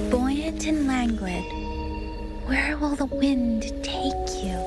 Buoyant and languid, where will the wind take you?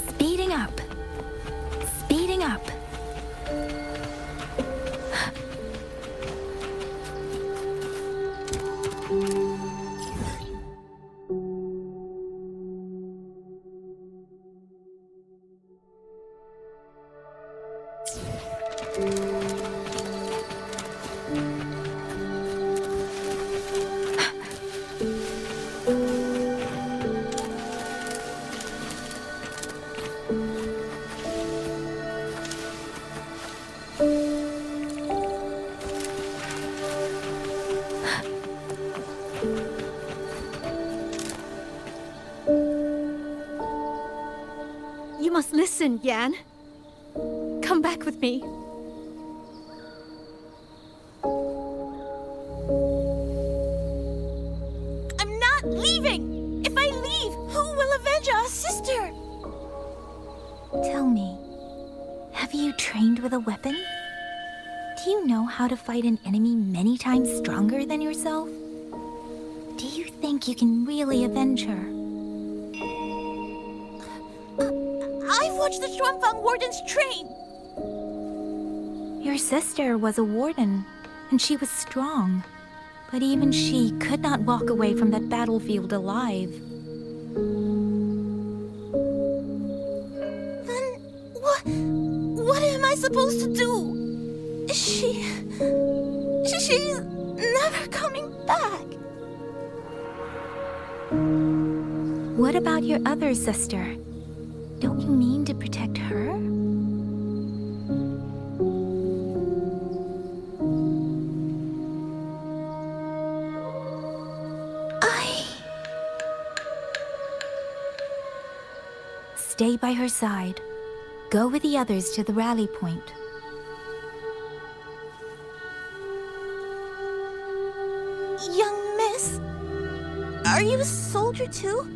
Speeding up. Speeding up. You must listen, Yan. Come back with me. I'm not leaving! If I leave, who will avenge our sister? Tell me, have you trained with a weapon? Do you know how to fight an enemy many times stronger than yourself? Do you think you can really avenge her? I've watched the Shuanfang wardens train. Your sister was a warden, and she was strong. But even she could not walk away from that battlefield alive. Then what am I supposed to do? She's never coming back. What about your other sister? Don't you mean to protect her? Stay by her side. Go with the others to the rally point. Young miss, are you a soldier too?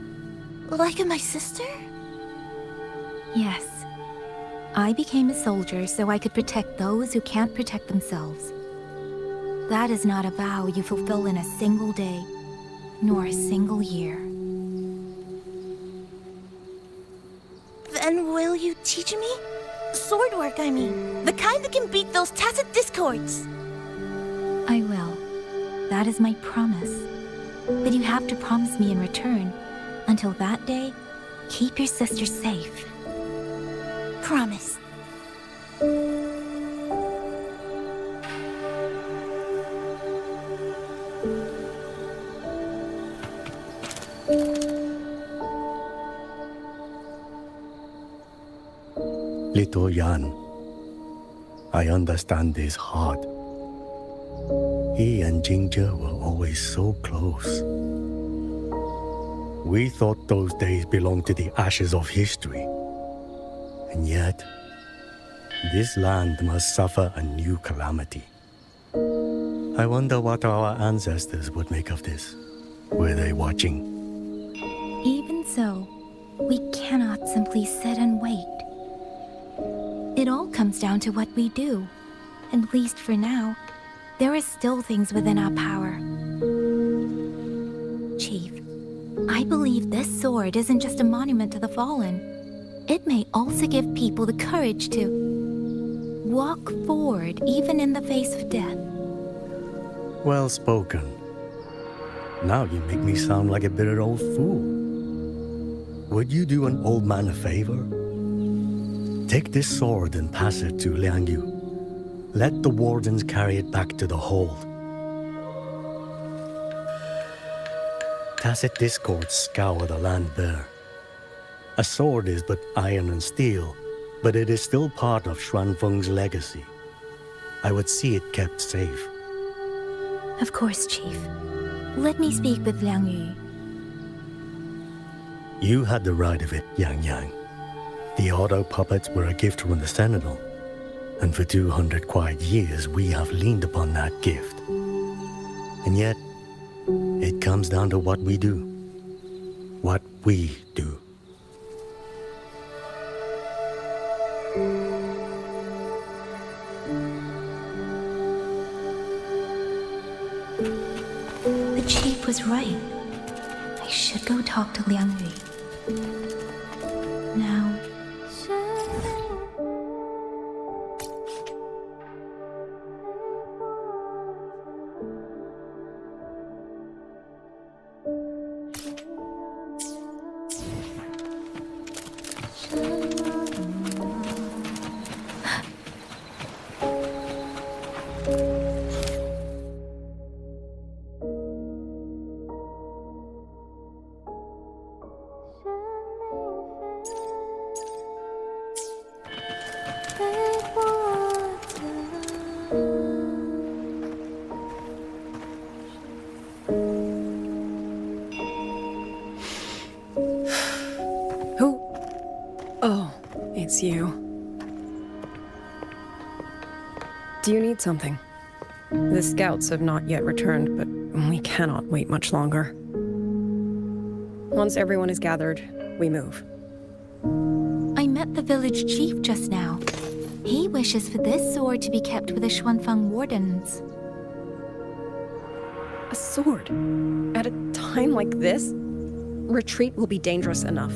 Like my sister? Yes. I became a soldier so I could protect those who can't protect themselves. That is not a vow you fulfill in a single day, nor a single year. Then will you teach me? Sword work, I mean. The kind that can beat those tacit discords. I will. That is my promise. But you have to promise me in return. Until that day, keep your sister safe. Promise. Little Yan, I understand this hard. He and Ginger were always so close. We thought those days belonged to the ashes of history. And yet, this land must suffer a new calamity. I wonder what our ancestors would make of this. Were they watching? Even so, we cannot simply sit and wait. It all comes down to what we do. At least for now, there are still things within our power. Chief, I believe this sword isn't just a monument to the fallen. It may also give people the courage to walk forward even in the face of death. Well spoken. Now you make me sound like a bitter old fool. Would you do an old man a favor? Take this sword and pass it to Liang Yu. Let the wardens carry it back to the hold. Tacit discords scour the land bare. A sword is but iron and steel, but it is still part of Xuanfeng's legacy. I would see it kept safe. Of course, Chief. Let me speak with Liang Yu. You had the right of it, Yang Yang. The auto puppets were a gift from the Sentinel, and for 200 quiet years we have leaned upon that gift. And yet, it comes down to what we do. What we do. The Chief was right. I should go talk to Liang Yu. Now, Who? Oh, it's you. Do you need something? The scouts have not yet returned, but we cannot wait much longer. Once everyone is gathered, we move. I met the village chief just now. He wishes for this sword to be kept with the Xuanfeng wardens. A sword? At a time like this? Retreat will be dangerous enough.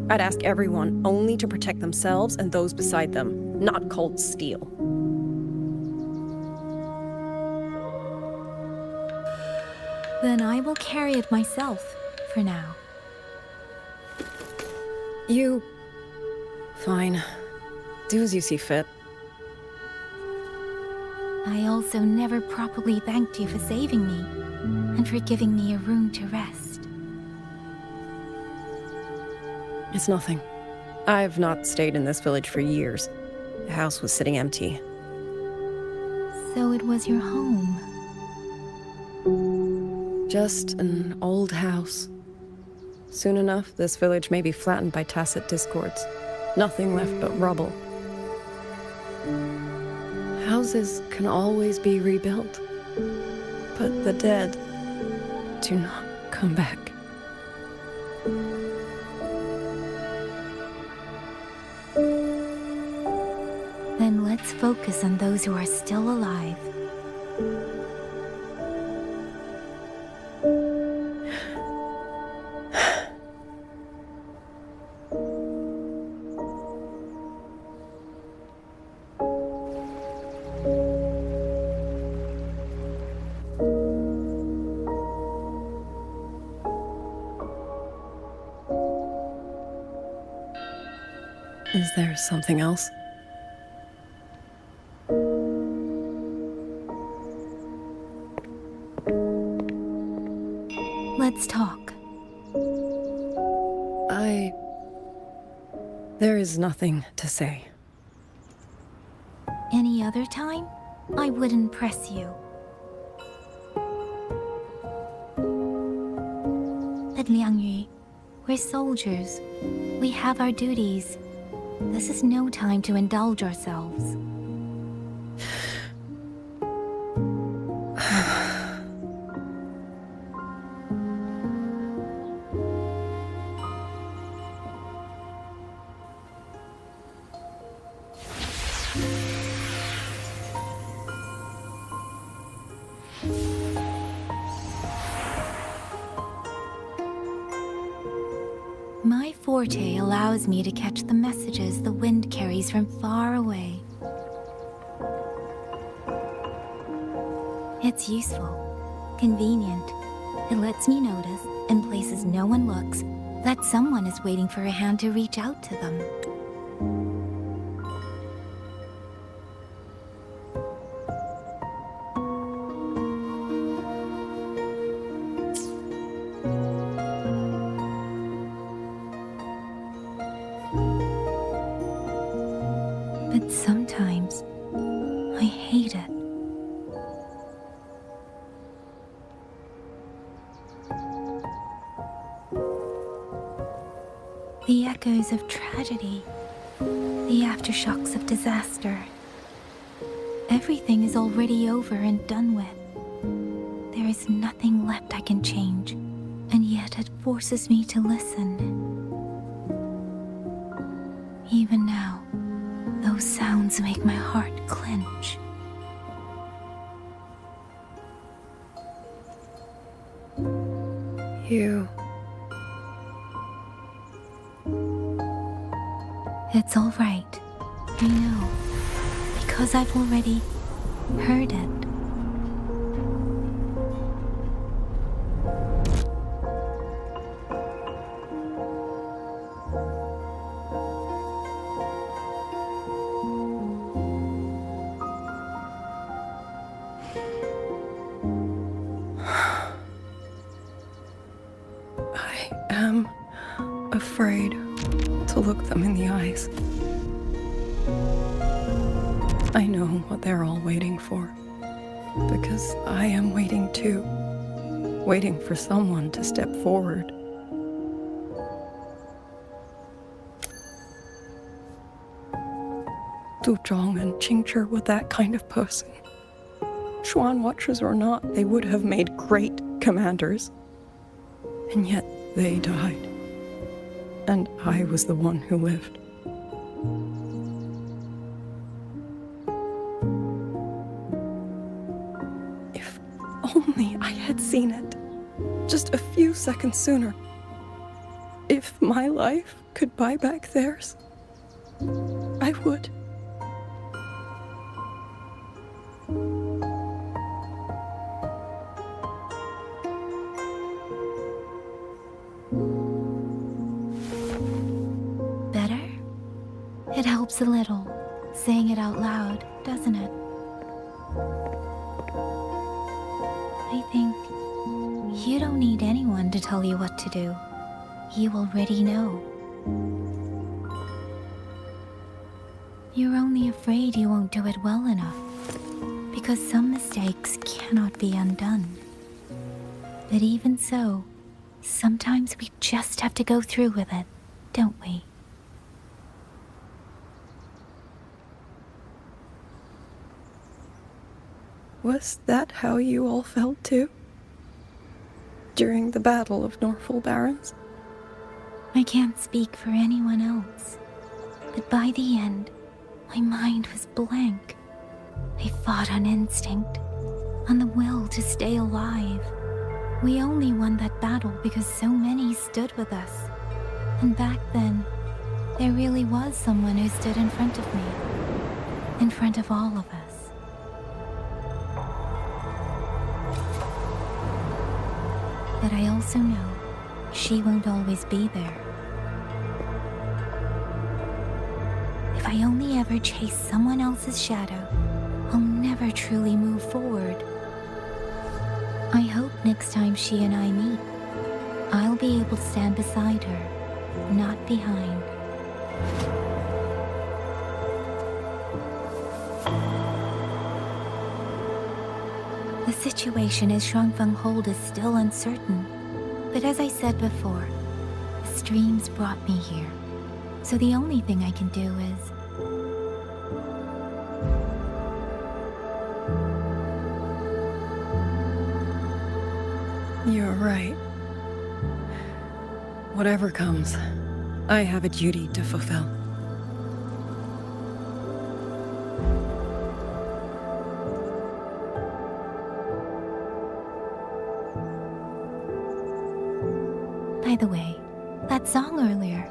I'd ask everyone only to protect themselves and those beside them, not cold steel. Then I will carry it myself, for now. You... Fine. Do as you see fit. I also never properly thanked you for saving me, and for giving me a room to rest. It's nothing. I've not stayed in this village for years. The house was sitting empty. So it was your home. Just an old house. Soon enough, this village may be flattened by tacit discords. Nothing left but rubble. Houses can always be rebuilt, but the dead do not come back. Then let's focus on those who are still alive. Is there something else? Let's talk. There is nothing to say. Any other time, I wouldn't press you. But Liang Yu, We're soldiers. We have our duties. This is no time to indulge ourselves. My forte allows me to catch the messages the wind carries from far away. It's useful, convenient. It lets me notice, in places no one looks, that someone is waiting for a hand to reach out to them. But sometimes, I hate it. The echoes of tragedy, the aftershocks of disaster. Everything is already over and done with. There is nothing left I can change, and yet it forces me to listen. Even now, those sounds make my heart clench. You. It's all right. I know. Because I've already heard it. I am afraid to look them in the eyes. I know what they're all waiting for, because I am waiting too. Waiting for someone to step forward. Du Zhong and Qingzhi were that kind of person. Xuan Watchers or not, they would have made great commanders. And yet they died. And I was the one who lived. If only I had seen it, just a few seconds sooner. If my life could buy back theirs, I would. Better? It helps a little, saying it out loud, doesn't it? I think you don't need anyone to tell you what to do. You already know. You're only afraid you won't do it well enough, because some mistakes cannot be undone. But even so, sometimes we just have to go through with it, don't we? Was that how you all felt too? During the Battle of Norfolk Barrens? I can't speak for anyone else, but by the end, my mind was blank. I fought on instinct, on the will to stay alive. We only won that battle because so many stood with us. And back then, there really was someone who stood in front of me, in front of all of us. But I also know she won't always be there. If I only ever chase someone else's shadow, I'll never truly move forward. I hope next time she and I meet, I'll be able to stand beside her, not behind. The situation as Shuangfeng Hold is still uncertain, but as I said before, the streams brought me here, so the only thing I can do is... You're right. Whatever comes, I have a duty to fulfill. By the way, that song earlier,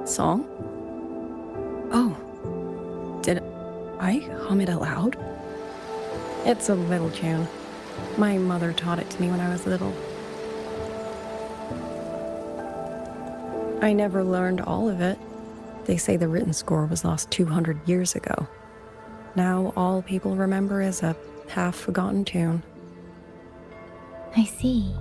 Song? Oh. Did I hum it aloud? It's a little tune. My mother taught it to me when I was little. I never learned all of it. They say the written score was lost 200 years ago. Now all people remember is a half-forgotten tune. I see.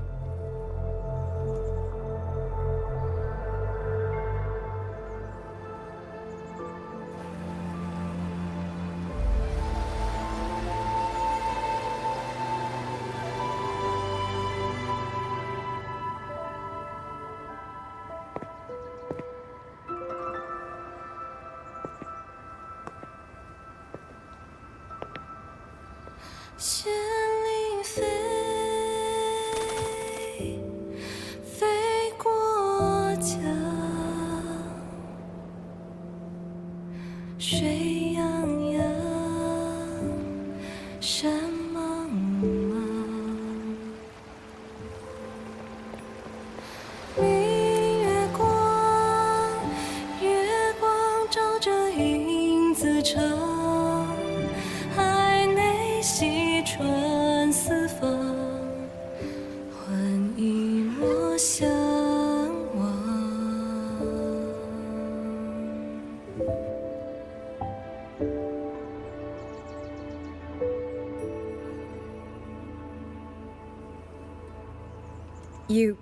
You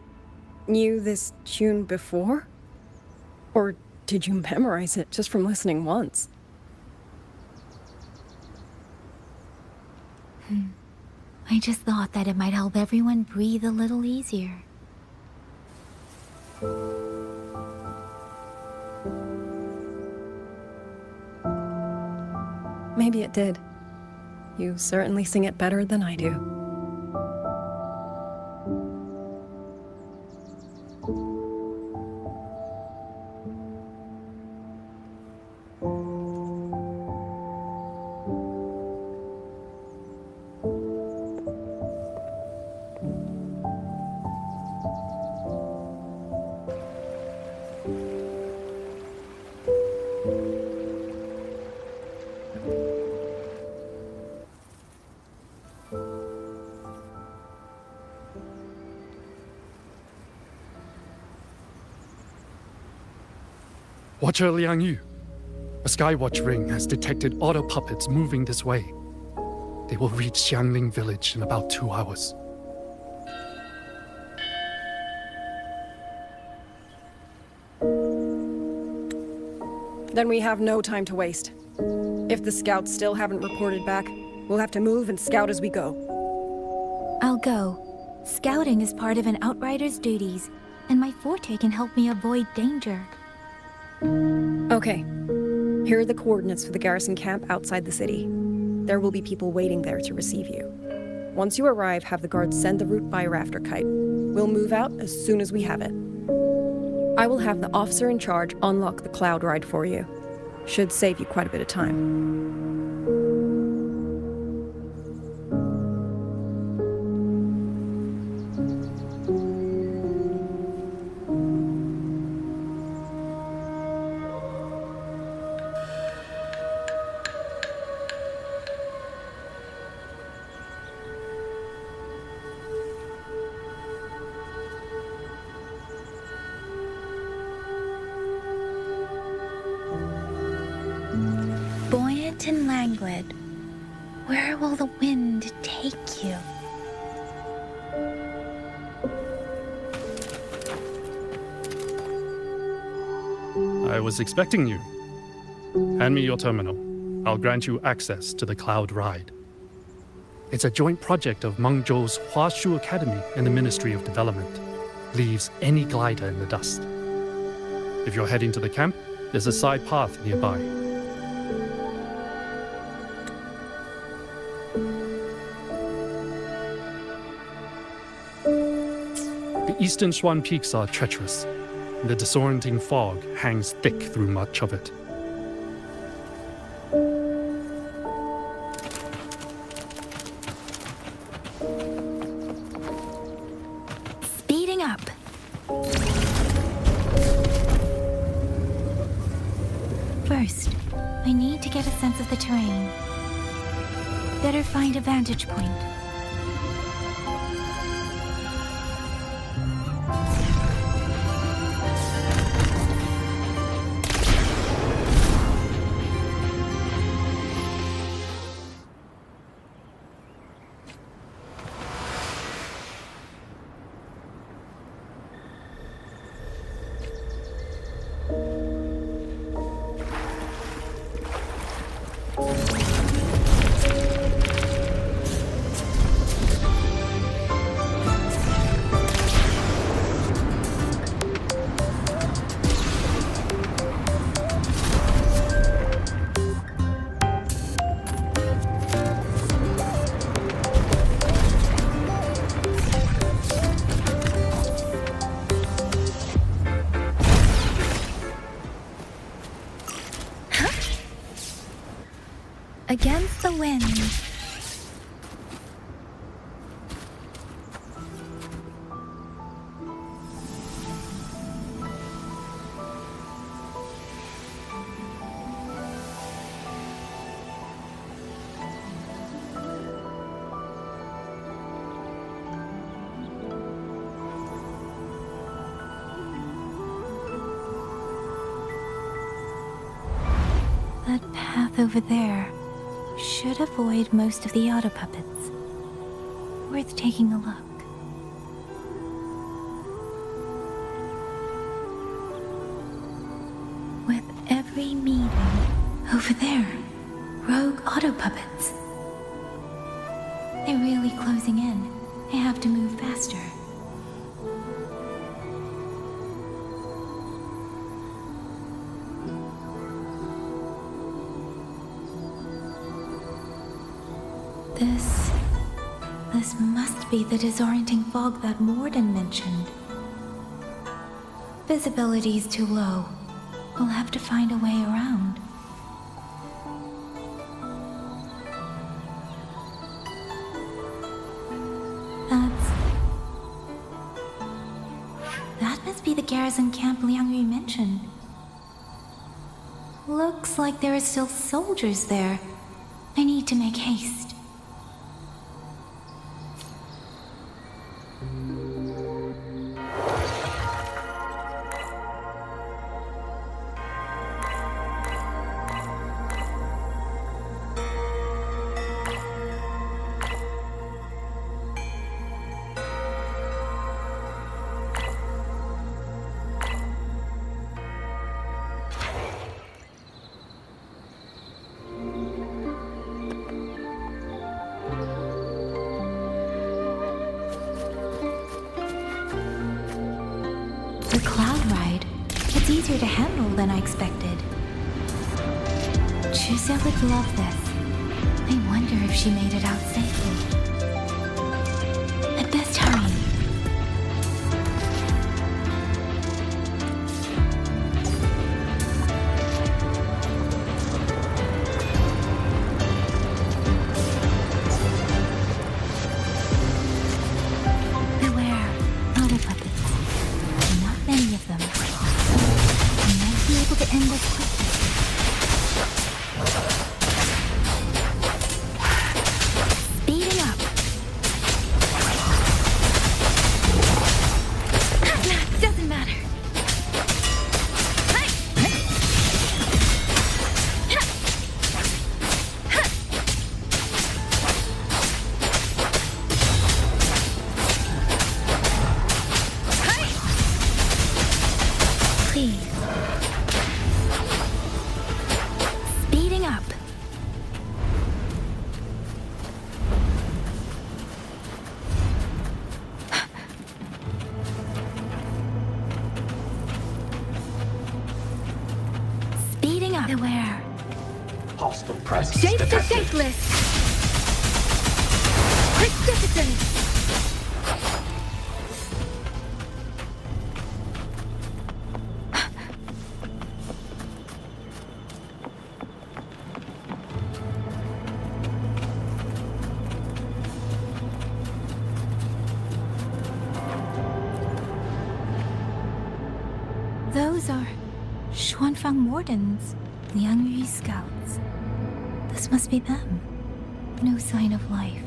knew this tune before? Or did you memorize it just from listening once? I just thought that it might help everyone breathe a little easier. Maybe it did. You certainly sing it better than I do. Watcher Liang Yu, a Skywatch ring has detected auto puppets moving this way. They will reach Xiangling village in about 2 hours. Then we have no time to waste. If the scouts still haven't reported back, we'll have to move and scout as we go. I'll go. Scouting is part of an outrider's duties, and my forte can help me avoid danger. Okay. Here are the coordinates for the garrison camp outside the city. There will be people waiting there to receive you. Once you arrive, have the guards send the route by rafter kite. We'll move out as soon as we have it. I will have the officer in charge unlock the cloud ride for you. Should save you quite a bit of time. Buoyant and languid, where will the wind take you? I was expecting you. Hand me your terminal. I'll grant you access to the cloud ride. It's a joint project of Mengzhou's Huashu Academy and the Ministry of Development. leaves any glider in the dust. If you're heading to the camp, there's a side path nearby. The eastern Swan Peaks are treacherous, and the disorienting fog hangs thick through much of it. Speeding up. First, I need to get a sense of the terrain. Better find a vantage point. Against the wind. That path over there should avoid most of the auto puppets. Worth taking a look. With every meeting, over there, rogue auto puppets. They're really closing in. I have to move faster. This must be the disorienting fog that Morden mentioned. Visibility's too low. We'll have to find a way around. That must be the garrison camp Liang Yu mentioned. Looks like there are still soldiers there. I need to make haste. The cloud ride. It's easier to handle than I expected. Chuseo would love this. I wonder if she made it out safely. I'd best hurry. Beware, auto puppets. Not many of them. I might be able to end this quickly. Speeding up. Beware. Hostile presence Shape to detected. shapeless. Precipitant. Those are Xuanfang Wardens, Liang Yu scouts. This must be them. No sign of life.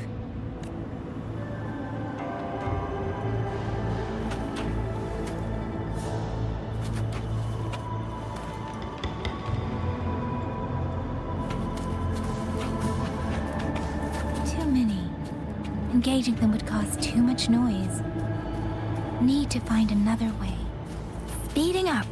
Too many. Engaging them would cause too much noise. Need to find another way. Speeding up.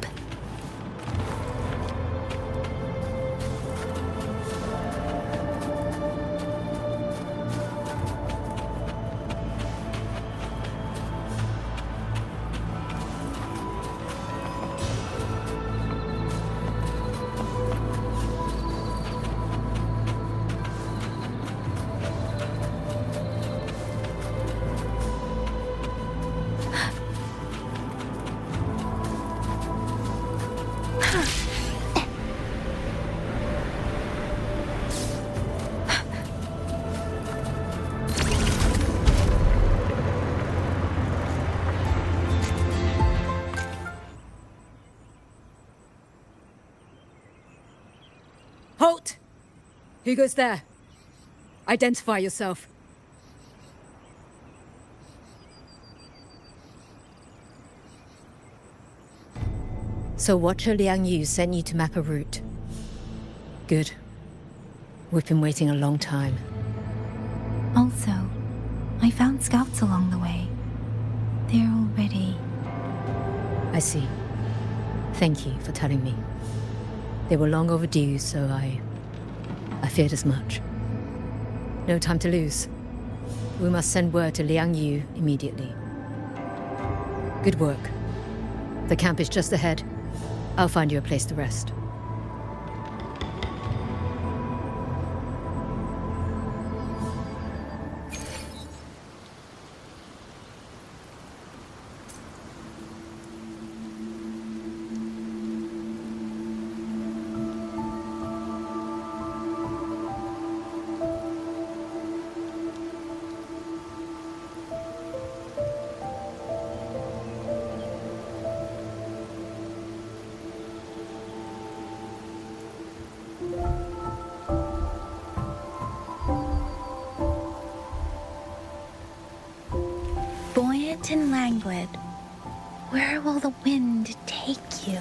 Halt! Who goes there? Identify yourself. So Watcher Liang Yu sent you to map a route. Good. We've been waiting a long time. Also, I found scouts along the way. They're all ready. I see. Thank you for telling me. They were long overdue, so I feared as much. No time to lose. We must send word to Liang Yu immediately. Good work. The camp is just ahead. I'll find you a place to rest. Buoyant and languid, where will the wind take you?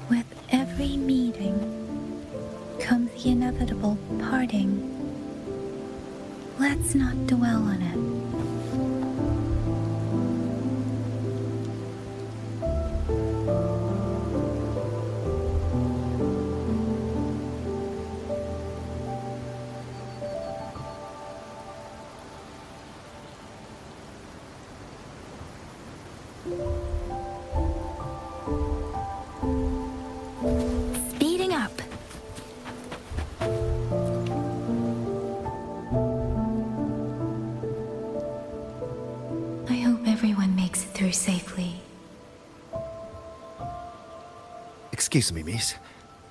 With every meeting comes the inevitable parting. Let's not dwell on it. Speeding up. I hope everyone makes it through safely. Excuse me, miss.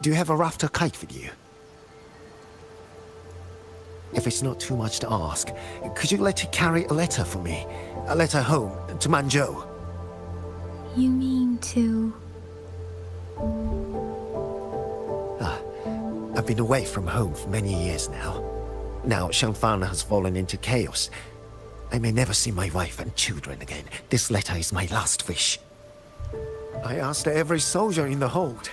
Do you have a rafter kite with you? If it's not too much to ask, could you let it carry a letter for me? A letter home, to Manzhou. You mean to... I've been away from home for many years now. Now Shangfan has fallen into chaos. I may never see my wife and children again. This letter is my last wish. I asked every soldier in the hold,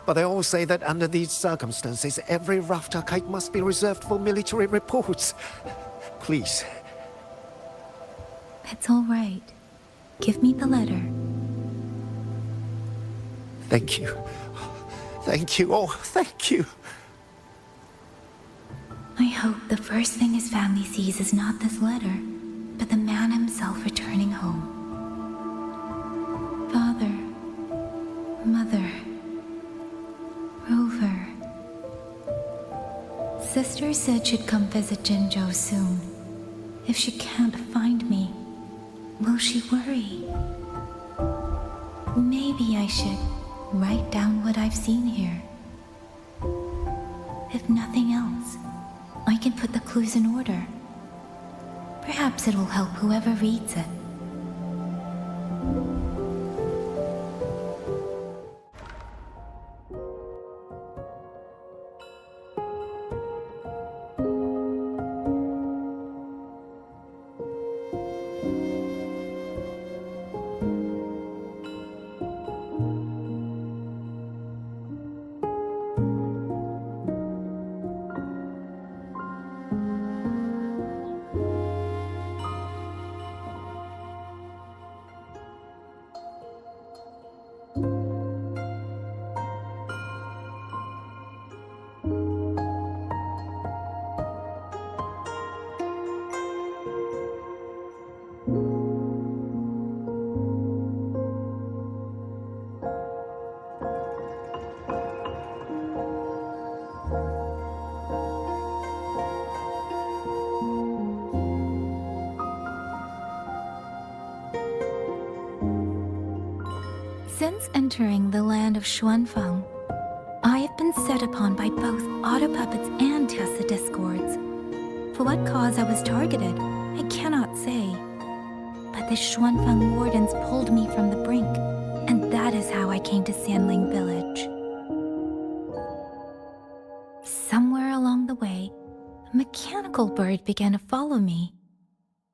but they all say that under these circumstances, every rafter kite must be reserved for military reports. Please. It's all right. Give me the letter. Thank you. Thank you. Oh, thank you. I hope the first thing his family sees is not this letter, but the man himself returning home. Father, Mother, Rover. Sister said she'd come visit Jinzhou soon. If she can't find me, will she worry? Maybe I should write down what I've seen here. If nothing else, I can put the clues in order. Perhaps it will help whoever reads it. Since entering the land of Xuanfeng, I have been set upon by both auto puppets and Tessa discords. For what cause I was targeted, I cannot say. But the Xuanfeng wardens pulled me from the brink, and that is how I came to Sanling Village. Somewhere along the way, a mechanical bird began to follow me.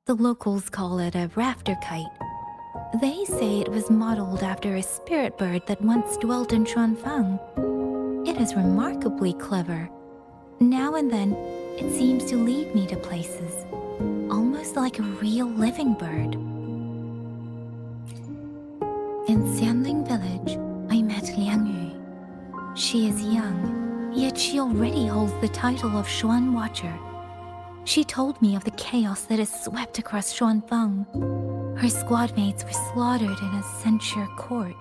The locals call it a rafter kite. They say it was modeled after a spirit bird that once dwelt in Xuanfeng. It is remarkably clever. Now and then, it seems to lead me to places, almost like a real living bird. In Sanling Village, I met Liang Yu. She is young, yet she already holds the title of Xuan Watcher. She told me of the chaos that has swept across Xuanfeng. Her squad mates were slaughtered in a censure court.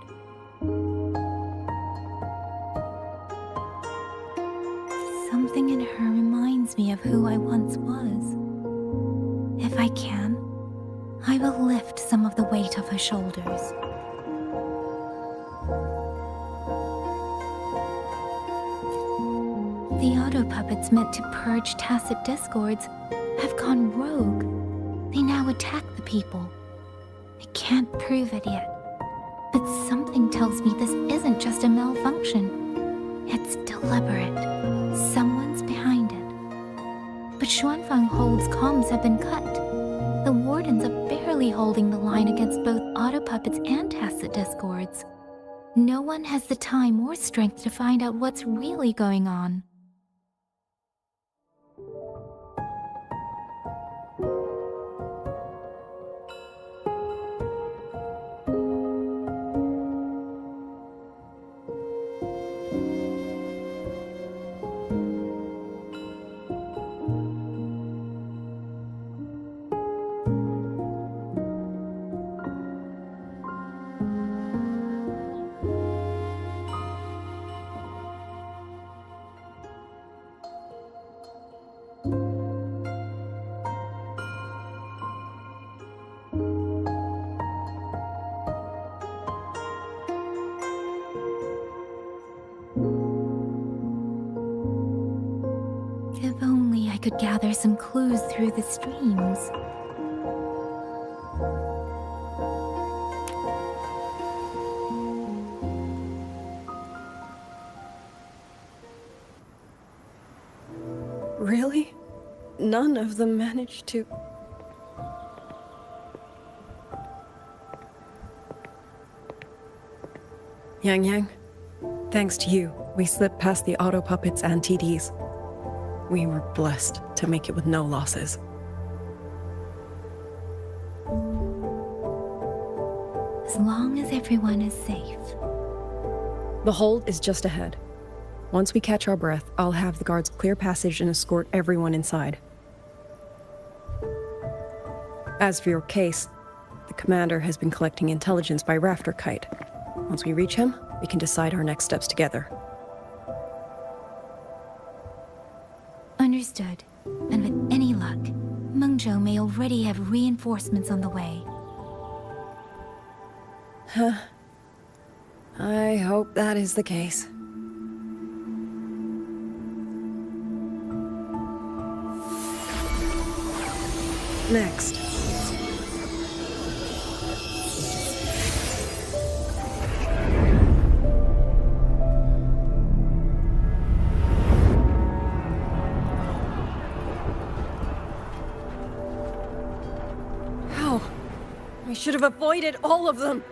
Something in her reminds me of who I once was. If I can, I will lift some of the weight off her shoulders. The auto puppets meant to purge tacit discords have gone rogue. They now attack the people. I can't prove it yet, but something tells me this isn't just a malfunction. It's deliberate. Someone's behind it. But Xuanfeng Hold's comms have been cut. The wardens are barely holding the line against both auto puppets and tacit discords. No one has the time or strength to find out what's really going on. If only I could gather some clues through the streams. Really? None of them managed to... Yang Yang, thanks to you, we slipped past the auto puppets and TDs. We were blessed to make it with no losses. As long as everyone is safe. The hold is just ahead. Once we catch our breath, I'll have the guards clear passage and escort everyone inside. As for your case, the commander has been collecting intelligence by Rafter Kite. Once we reach him, we can decide our next steps together. Understood. And with any luck, Mengzhou may already have reinforcements on the way. I hope that is the case. Next. How? I should have avoided all of them.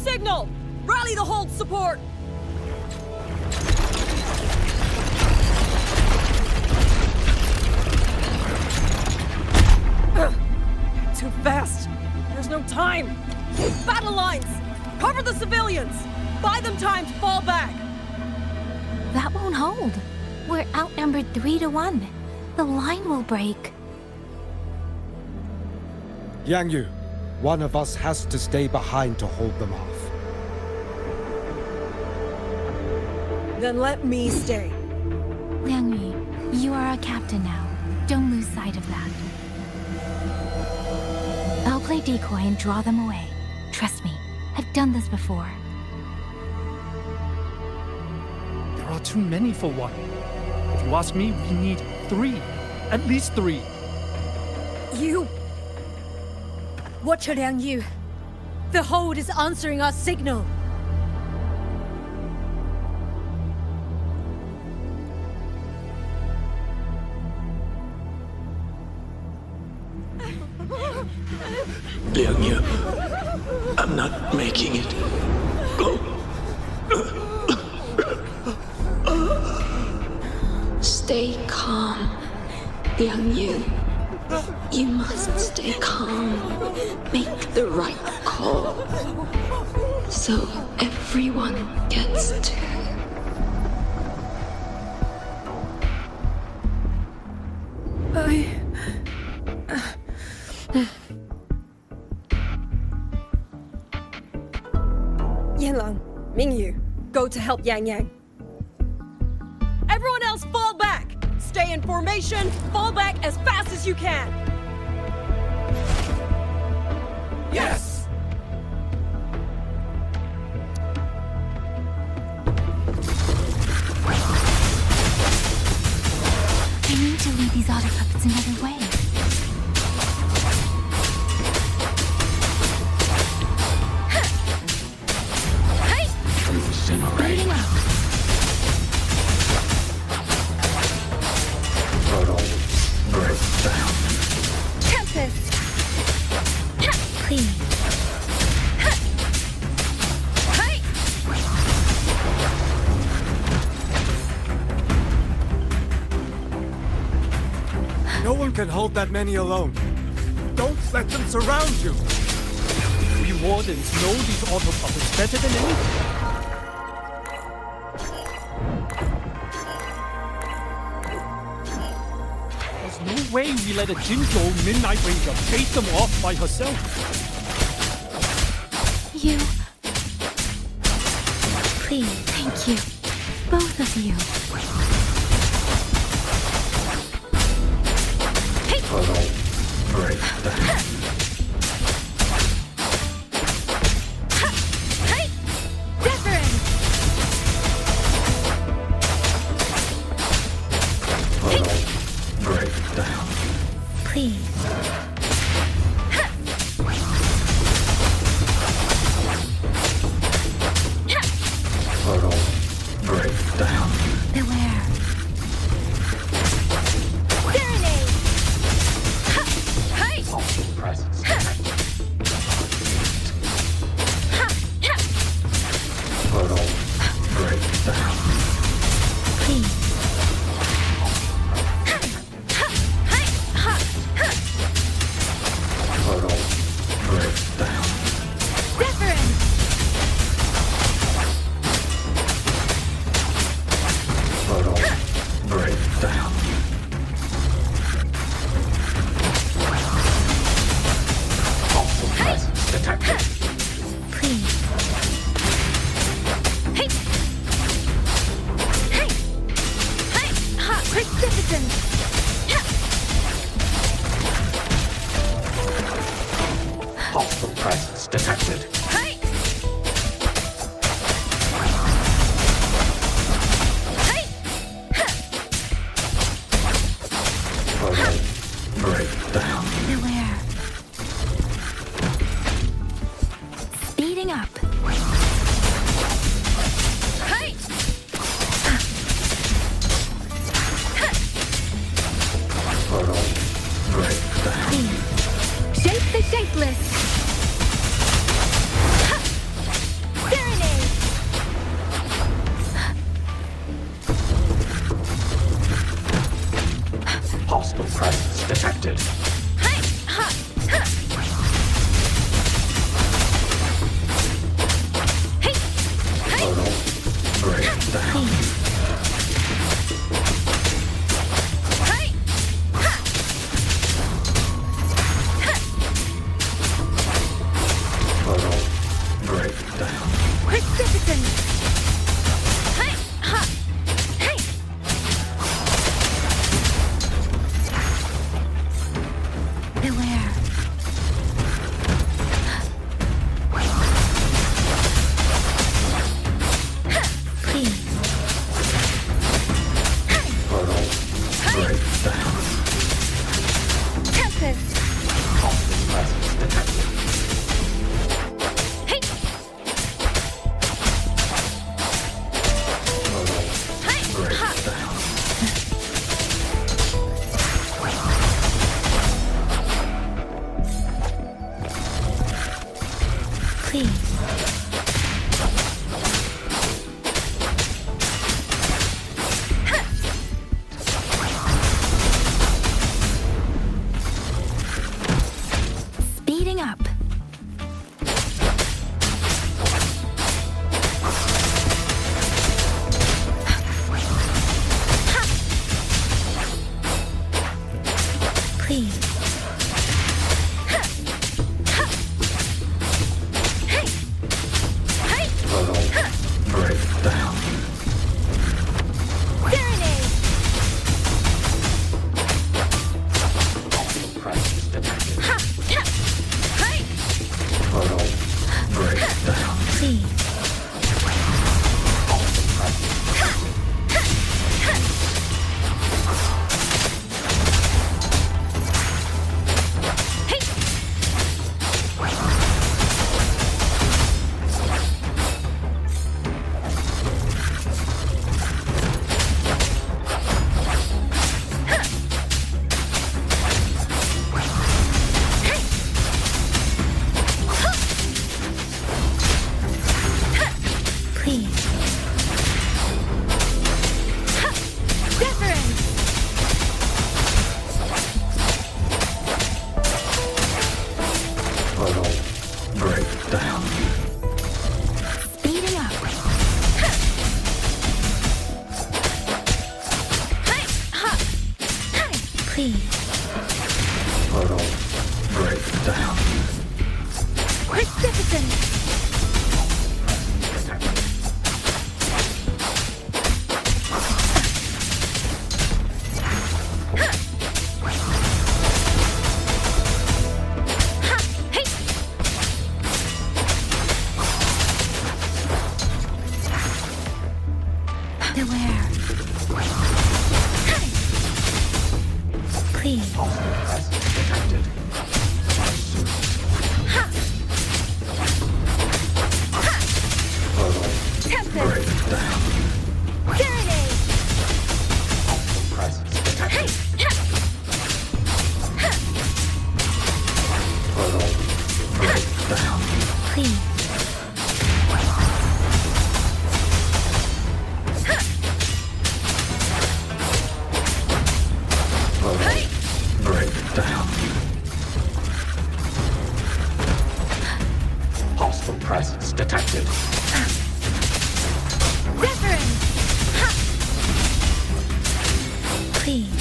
Signal! Rally the hold support! Too fast! There's no time! Battle lines! Cover the civilians! Buy them time to fall back! That won't hold. We're outnumbered 3-1. The line will break. Yang Yu, one of us has to stay behind to hold them off. Then let me stay. Liang Yu, you are a captain now. Don't lose sight of that. I'll play decoy and draw them away. Trust me, I've done this before. There are too many for one. If you ask me, we need 3. At least 3. You! Watcher Liang Yu. The hold is answering our signal. Liang Yu, I'm not making it. Stay calm, Liang Yu. You must stay calm. Make the right call. So everyone gets to. Yanlang, Mingyu, go to help Yang Yang. Everyone else fall back! Stay in formation, fall back as fast as you can! Yes! I need to lead these auto puppets another way. Speeding up. Breakdown. Tempest! Clean. No one can hold that many alone. Don't let them surround you. We wardens know these auto puppets better than anything. There's no way we let a Jinzhou Midnight Ranger chase them off by herself. You... Please, thank you. Both of you. Breakdown. Please. tested. Portal breakdown. Portal breakdown. Beware. Please. Portal breakdown. Tempest. Presence detected. Portal breakdown. Please. Speeding up. Please. Portal breakdown. Serenade. Presence detected. Portal breakdown. Please. Please. Deference. Portal breakdown. Speeding up. Please. Portal breakdown. Precipitant. Beware. Please. Presence detected. Portal Tempest. breakdown. Serenade. Presence detected. Portal breakdown. Please. Portal breakdown. Hostile presence detected. Reverence. Please.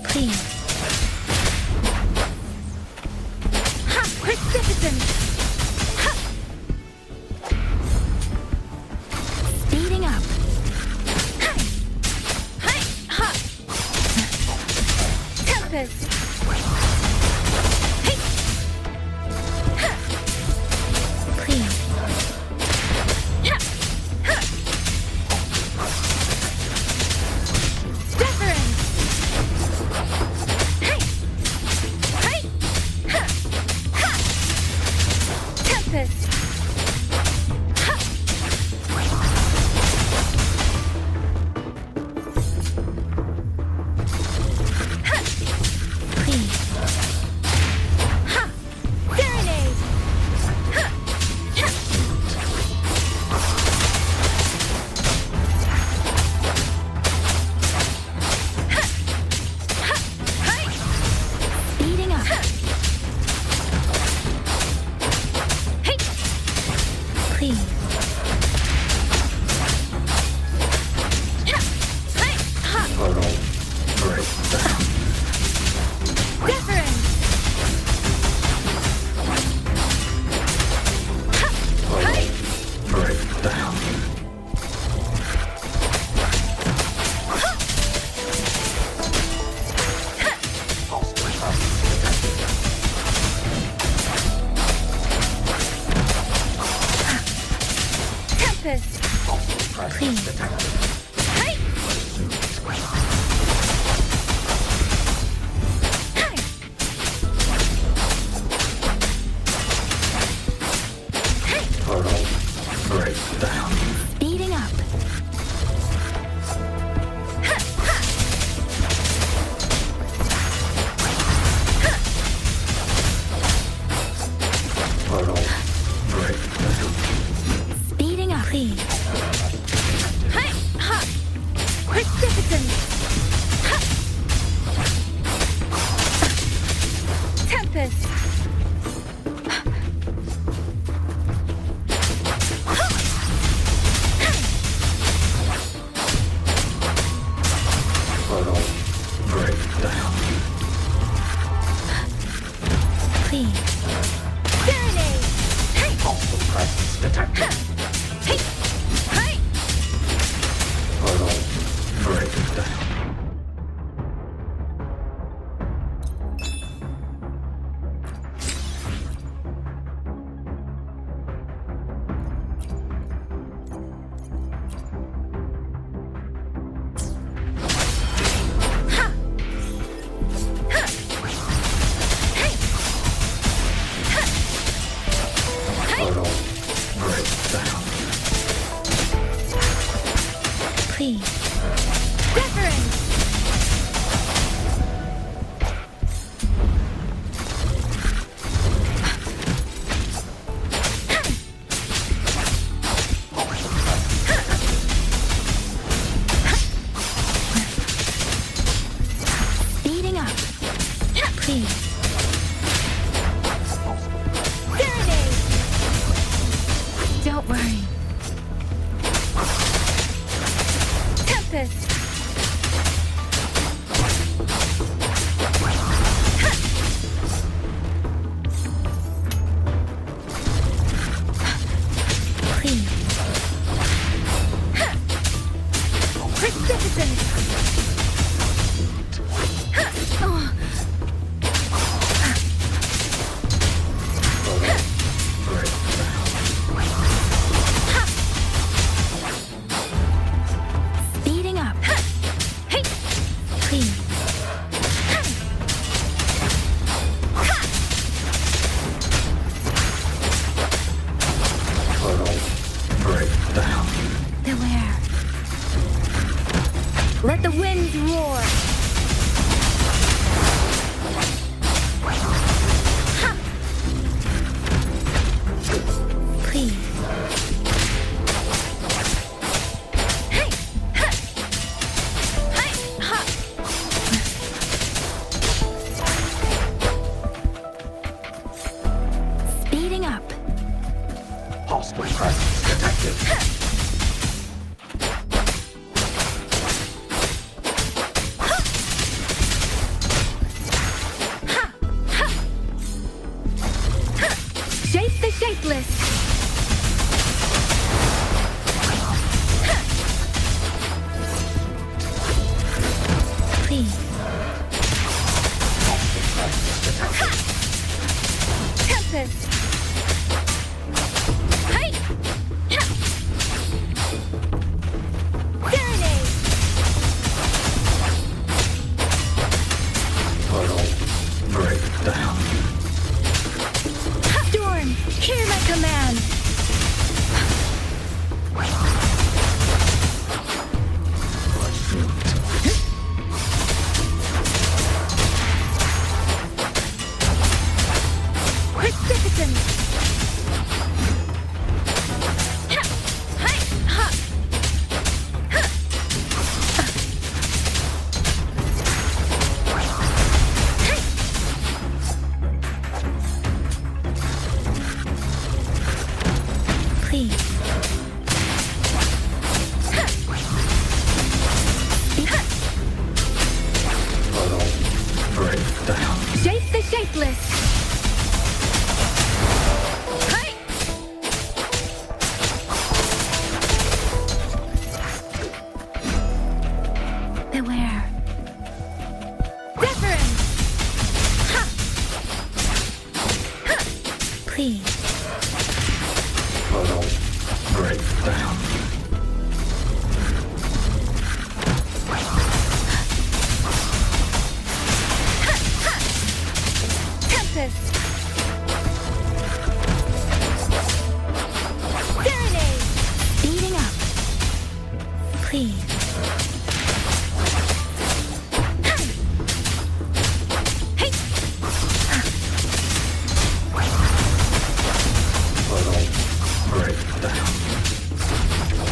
Please. Precipitant. Speeding up. Tempest. Please. Deference. Tempest. Please. Portal breakdown. Deference. Portal breakdown. Tempest. Please. Portal breakdown. Speeding up. Portal breakdown. Speeding up. Please. Precipitant. Tempest. Portal breakdown. Please. Serenade. Hostile presence detected. Portal breakdown. Portal breakdown. Please. Deference. Speeding up. Please. Serenade. Don't worry. Tempest. Please. Precipitant. Oh. Speeding up. Please. Portal breakdown. Beware. Let the winds roar. Please. Speeding up. Hostile presence detected. Shape the shapeless. Please. Tempest. Serenade. Portal breakdown. Storm, hear my command. Please. Puddle, break down. Shape the shapeless. Hi. Beware. Deference. Ha. Ha. Please. Puddle, break down. Tempest. Serenade. Speeding up. Please. Hey. Puddle, break down.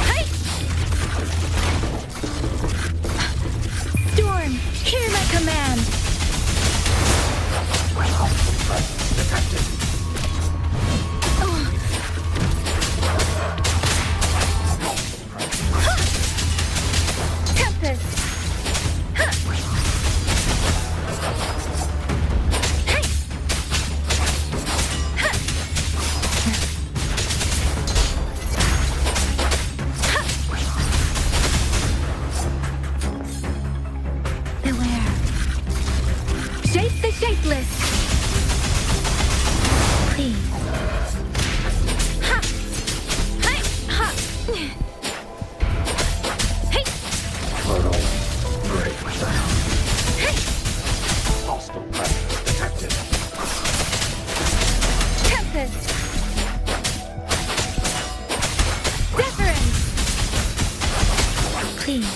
Hey. Storm, hear my command. Detected. Tempest. Hey. Beware. Shape the shapeless. Please. Ha! Hey! Ha! Hey! Puddle, break down. Hey! Hostile presence detected. Tempest! Deference! Please.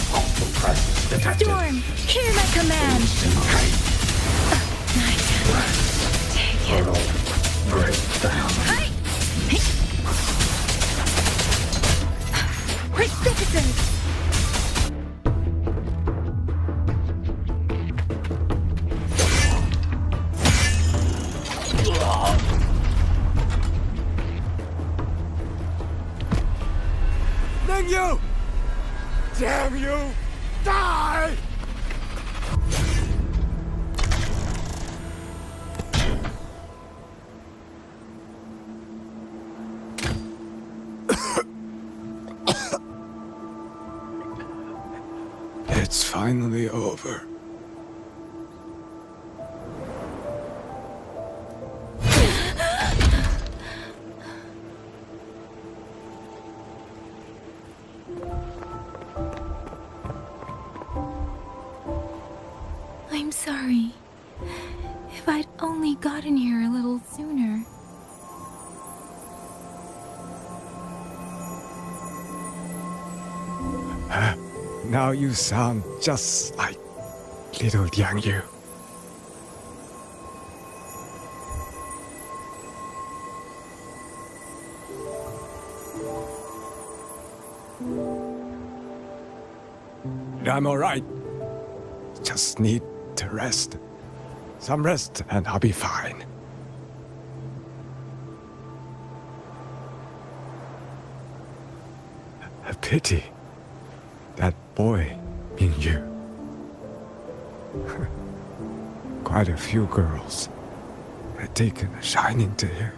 Hostile presence detected. Storm, hear my command. Nice. Take it. Puddle, break down. Hey! Hey! Precipitous! Then you! Damn you! Die! It's finally over. I'm sorry. If I'd only gotten here a little sooner. Now you sound just like little Liang Yu. I'm alright. Just need to rest. Some rest and I'll be fine. A pity. That boy, Ming Yu. Quite a few girls had taken a shining to him.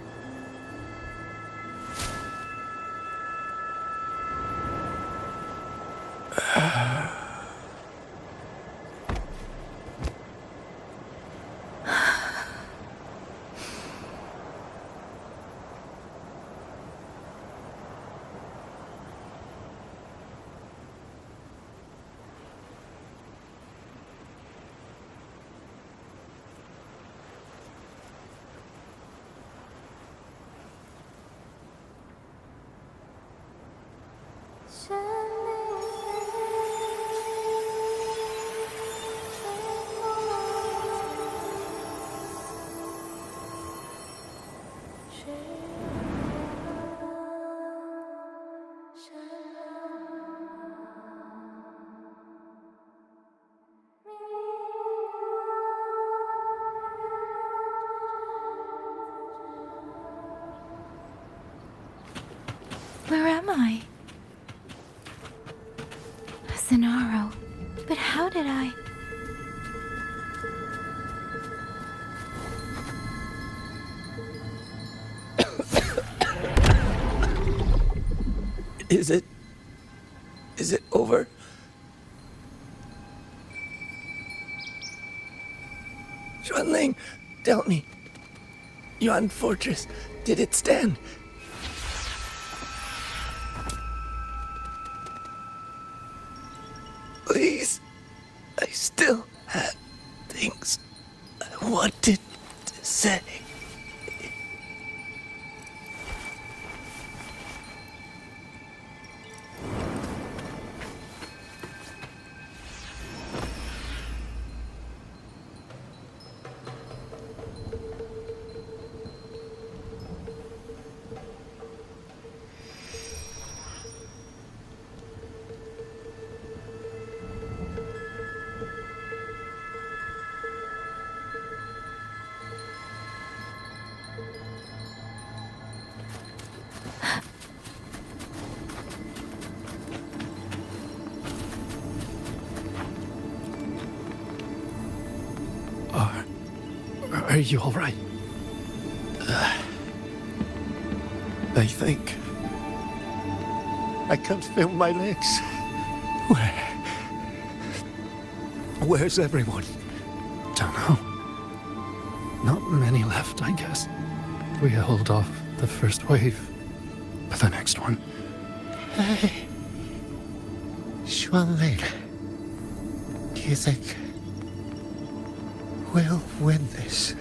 I? Zenaro. But how did I? Is it over? Xuanling, tell me. Yuan Fortress, did it stand? Please, I still had things I wanted to say. Are you all right? I think I can't feel my legs. Where's everyone? Don't know. Not many left, I guess. We held off the first wave, but the next one. Hey, Xuanling, do you think we'll win this?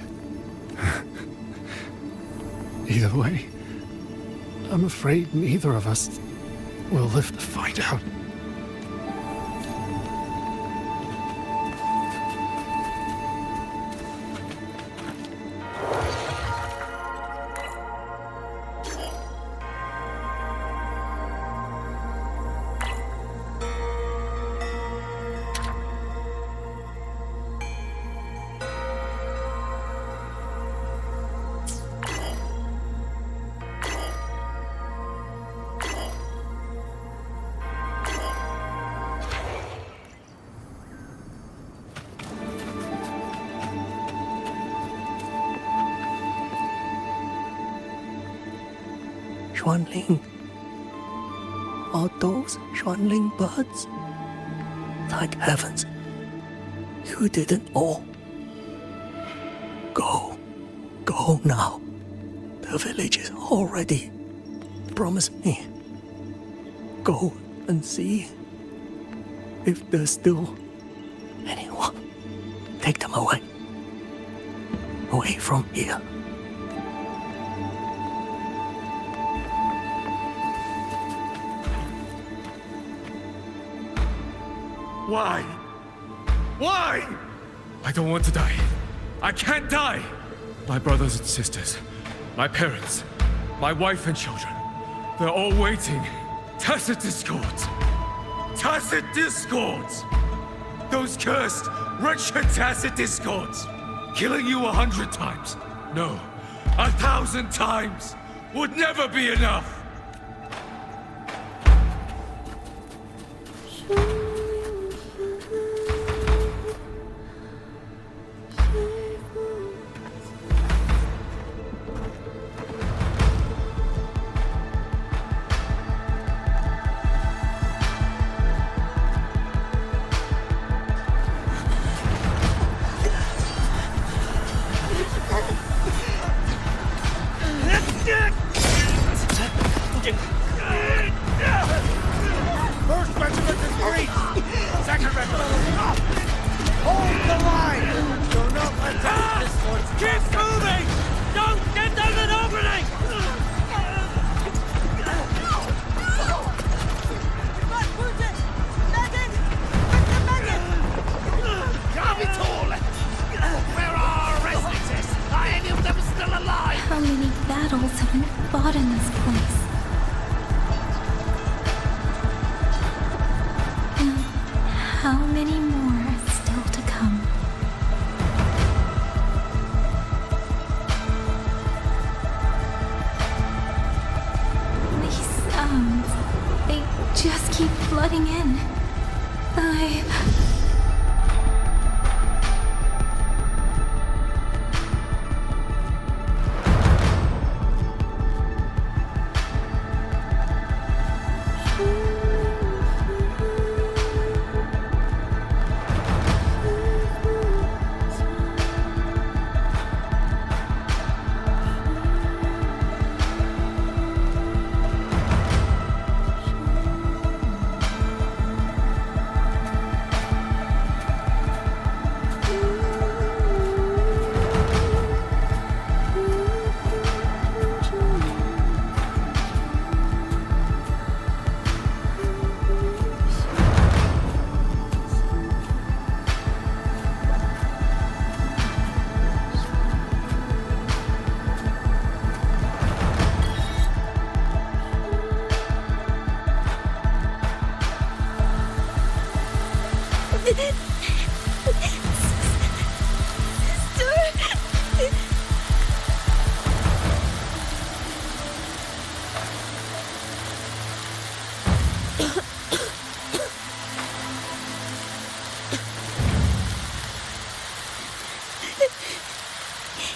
Either way, I'm afraid neither of us will live to find out. Xuanling. Are those Xuanling birds? Thank heavens. You didn't all. Go. Go now. The village is all ready. Promise me. Go and see if there's still anyone. Take them away. Away from here. Why? Why? I don't want to die. I can't die. My brothers and sisters, my parents, my wife and children, they're all waiting. Tacit discords. Tacit discords. Those cursed, wretched tacit discords. Killing you 100 times. No, 1,000 times would never be enough. First regiment is breached! Second regiment! Up! Hold the line! Do not let them discords keep moving! Don't get them an opening! Where are our residents? Are any of them still alive? How many battles have been fought in this place? And how many more are still to come? These sounds.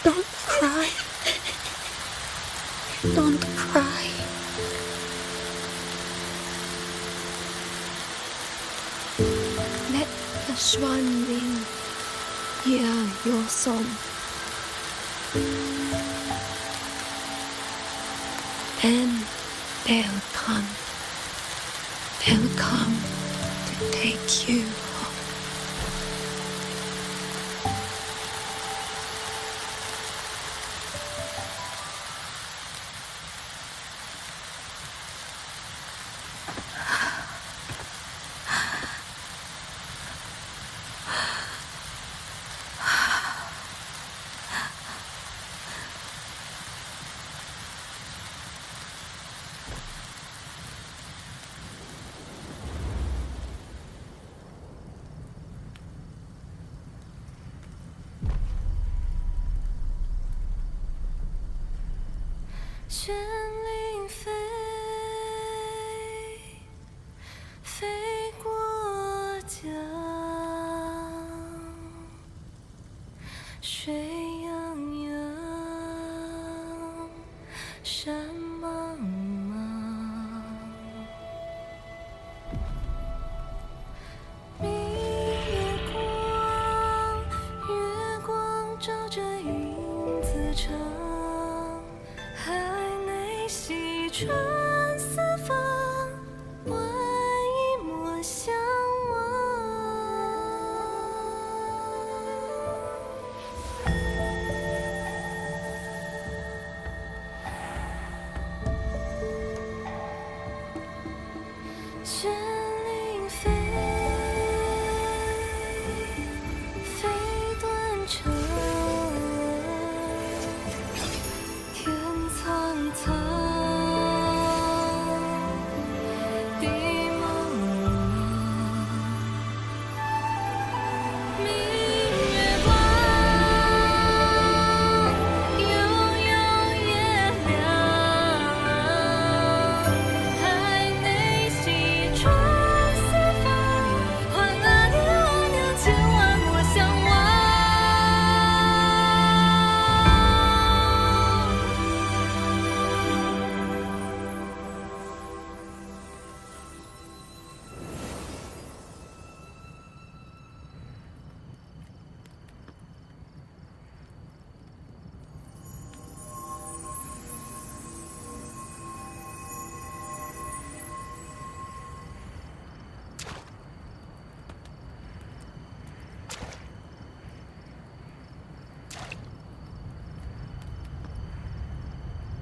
Don't cry. Don't cry. Let the swan wing hear your song. And they'll come. They'll come to take you home.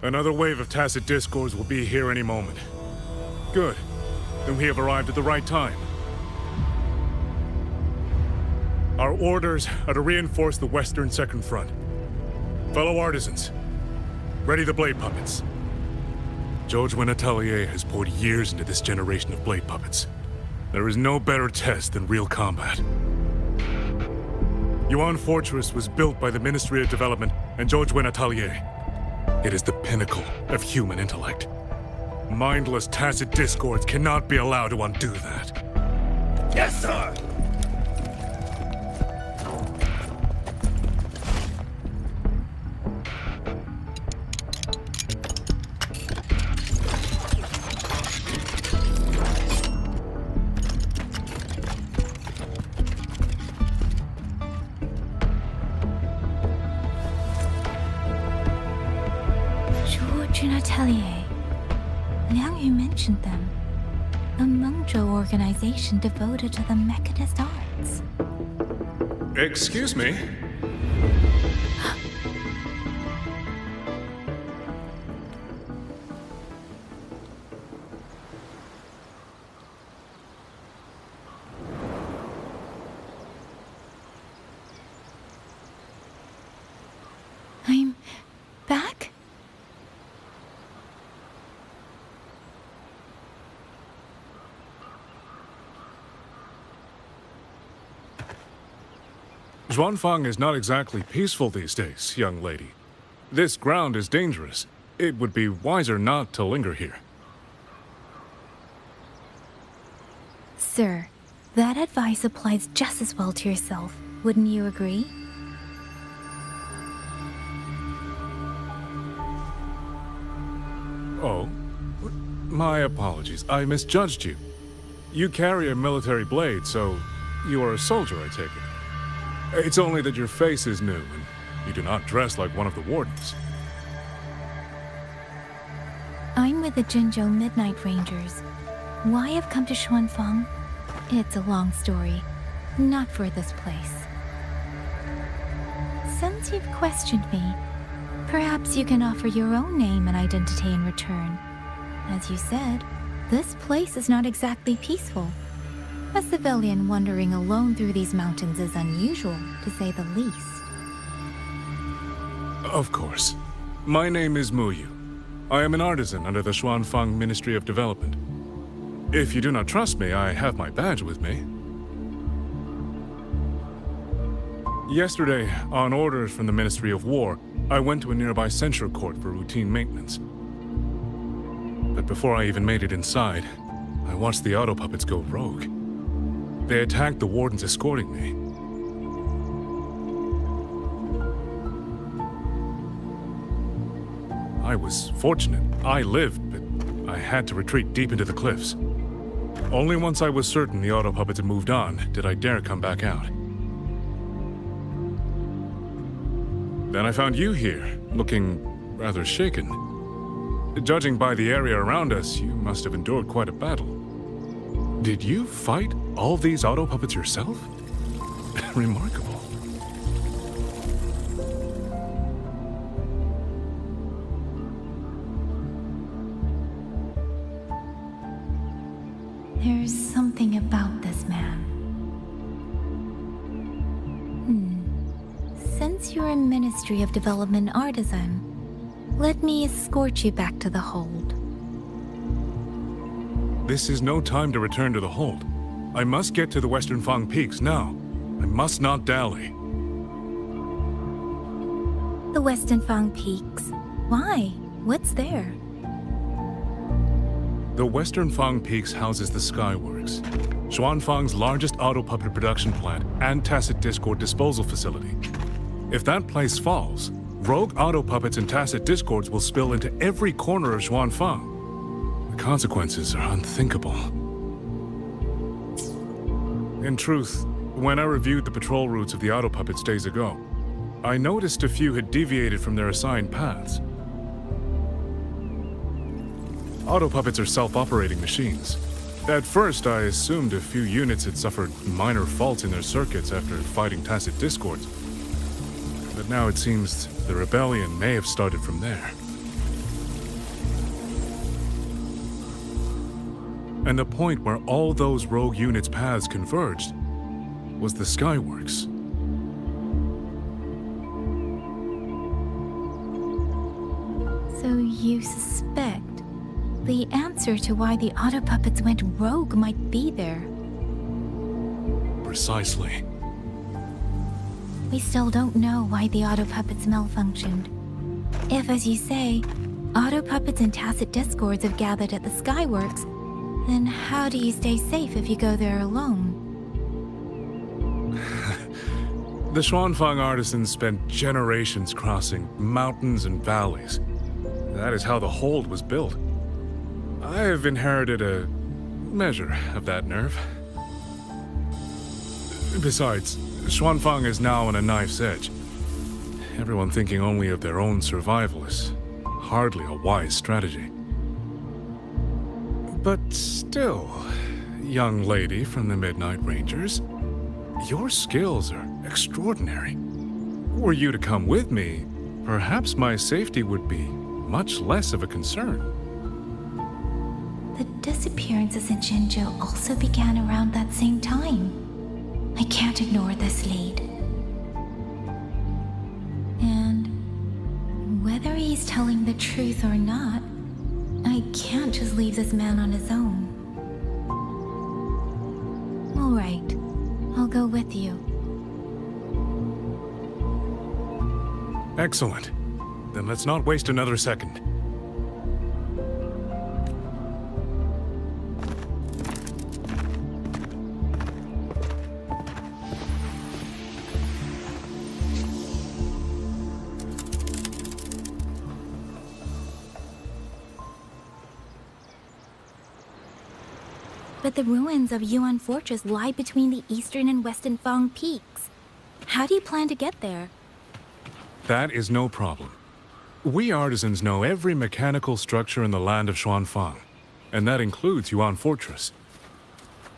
Another wave of tacit discords will be here any moment. Good. Then we have arrived at the right time. Our orders are to reinforce the Western Second Front. Fellow artisans, ready the blade puppets. WuWa Takılmaca has poured years into this generation of blade puppets. There is no better test than real combat. Yuan Fortress was built by the Ministry of Development and WuWa Takılmaca. It is the pinnacle of human intellect. Mindless, tacit discords cannot be allowed to undo that. Yes, sir! George and Atelier. Liang Yu mentioned them. A Mengzhou organization devoted to the mechanist arts. Excuse me? I'm back? Xuanfang is not exactly peaceful these days, young lady. This ground is dangerous. It would be wiser not to linger here. Sir, that advice applies just as well to yourself. Wouldn't you agree? Oh? My apologies. I misjudged you. You carry a military blade, so you are a soldier, I take it. It's only that your face is new, and you do not dress like one of the wardens. I'm with the Jinzhou Midnight Rangers. Why I've come to Xuanfang? It's a long story. Not for this place. Since you've questioned me, perhaps you can offer your own name and identity in return. As you said, this place is not exactly peaceful. A civilian wandering alone through these mountains is unusual, to say the least. Of course. My name is Muyu. I am an artisan under the Xuanfang Ministry of Development. If you do not trust me, I have my badge with me. Yesterday, on orders from the Ministry of War, I went to a nearby censure court for routine maintenance. But before I even made it inside, I watched the auto puppets go rogue. They attacked the wardens escorting me. I was fortunate. I lived, but I had to retreat deep into the cliffs. Only once I was certain the auto puppets had moved on did I dare come back out. Then I found you here, looking rather shaken. Judging by the area around us, you must have endured quite a battle. Did you fight all these auto puppets yourself? Remarkable. There's something about this man. Since you're a Ministry of Development artisan, let me escort you back to the hold. This is no time to return to the hold. I must get to the Western Fang Peaks now. I must not dally. The Western Fang Peaks. Why? What's there? The Western Fang Peaks houses the Skyworks, Xuanfang's largest auto puppet production plant and tacit discord disposal facility. If that place falls, rogue auto puppets and tacit discords will spill into every corner of Xuanfang. The consequences are unthinkable. In truth, when I reviewed the patrol routes of the auto puppets days ago, I noticed a few had deviated from their assigned paths. Auto puppets are self-operating machines. At first, I assumed a few units had suffered minor faults in their circuits after fighting tacit discords. But now it seems the rebellion may have started from there. And the point where all those rogue units' paths converged was the Skyworks. So you suspect the answer to why the auto puppets went rogue might be there. Precisely. We still don't know why the auto puppets malfunctioned. If, as you say, auto puppets and tacit discords have gathered at the Skyworks, then how do you stay safe if you go there alone? The Xuanfang artisans spent generations crossing mountains and valleys. That is how the hold was built. I have inherited a measure of that nerve. Besides, Xuanfang is now on a knife's edge. Everyone thinking only of their own survival is hardly a wise strategy. But still, young lady from the Midnight Rangers, your skills are extraordinary. Were you to come with me, perhaps my safety would be much less of a concern. The disappearances in Jinzhou also began around that same time. I can't ignore this lead. And whether he's telling the truth or not, I can't just leave this man on his own. All right, I'll go with you. Excellent. Then let's not waste another second. But the ruins of Yuan Fortress lie between the eastern and western Fang peaks. How do you plan to get there? That is no problem. We artisans know every mechanical structure in the land of Xuanfang, and that includes Yuan Fortress.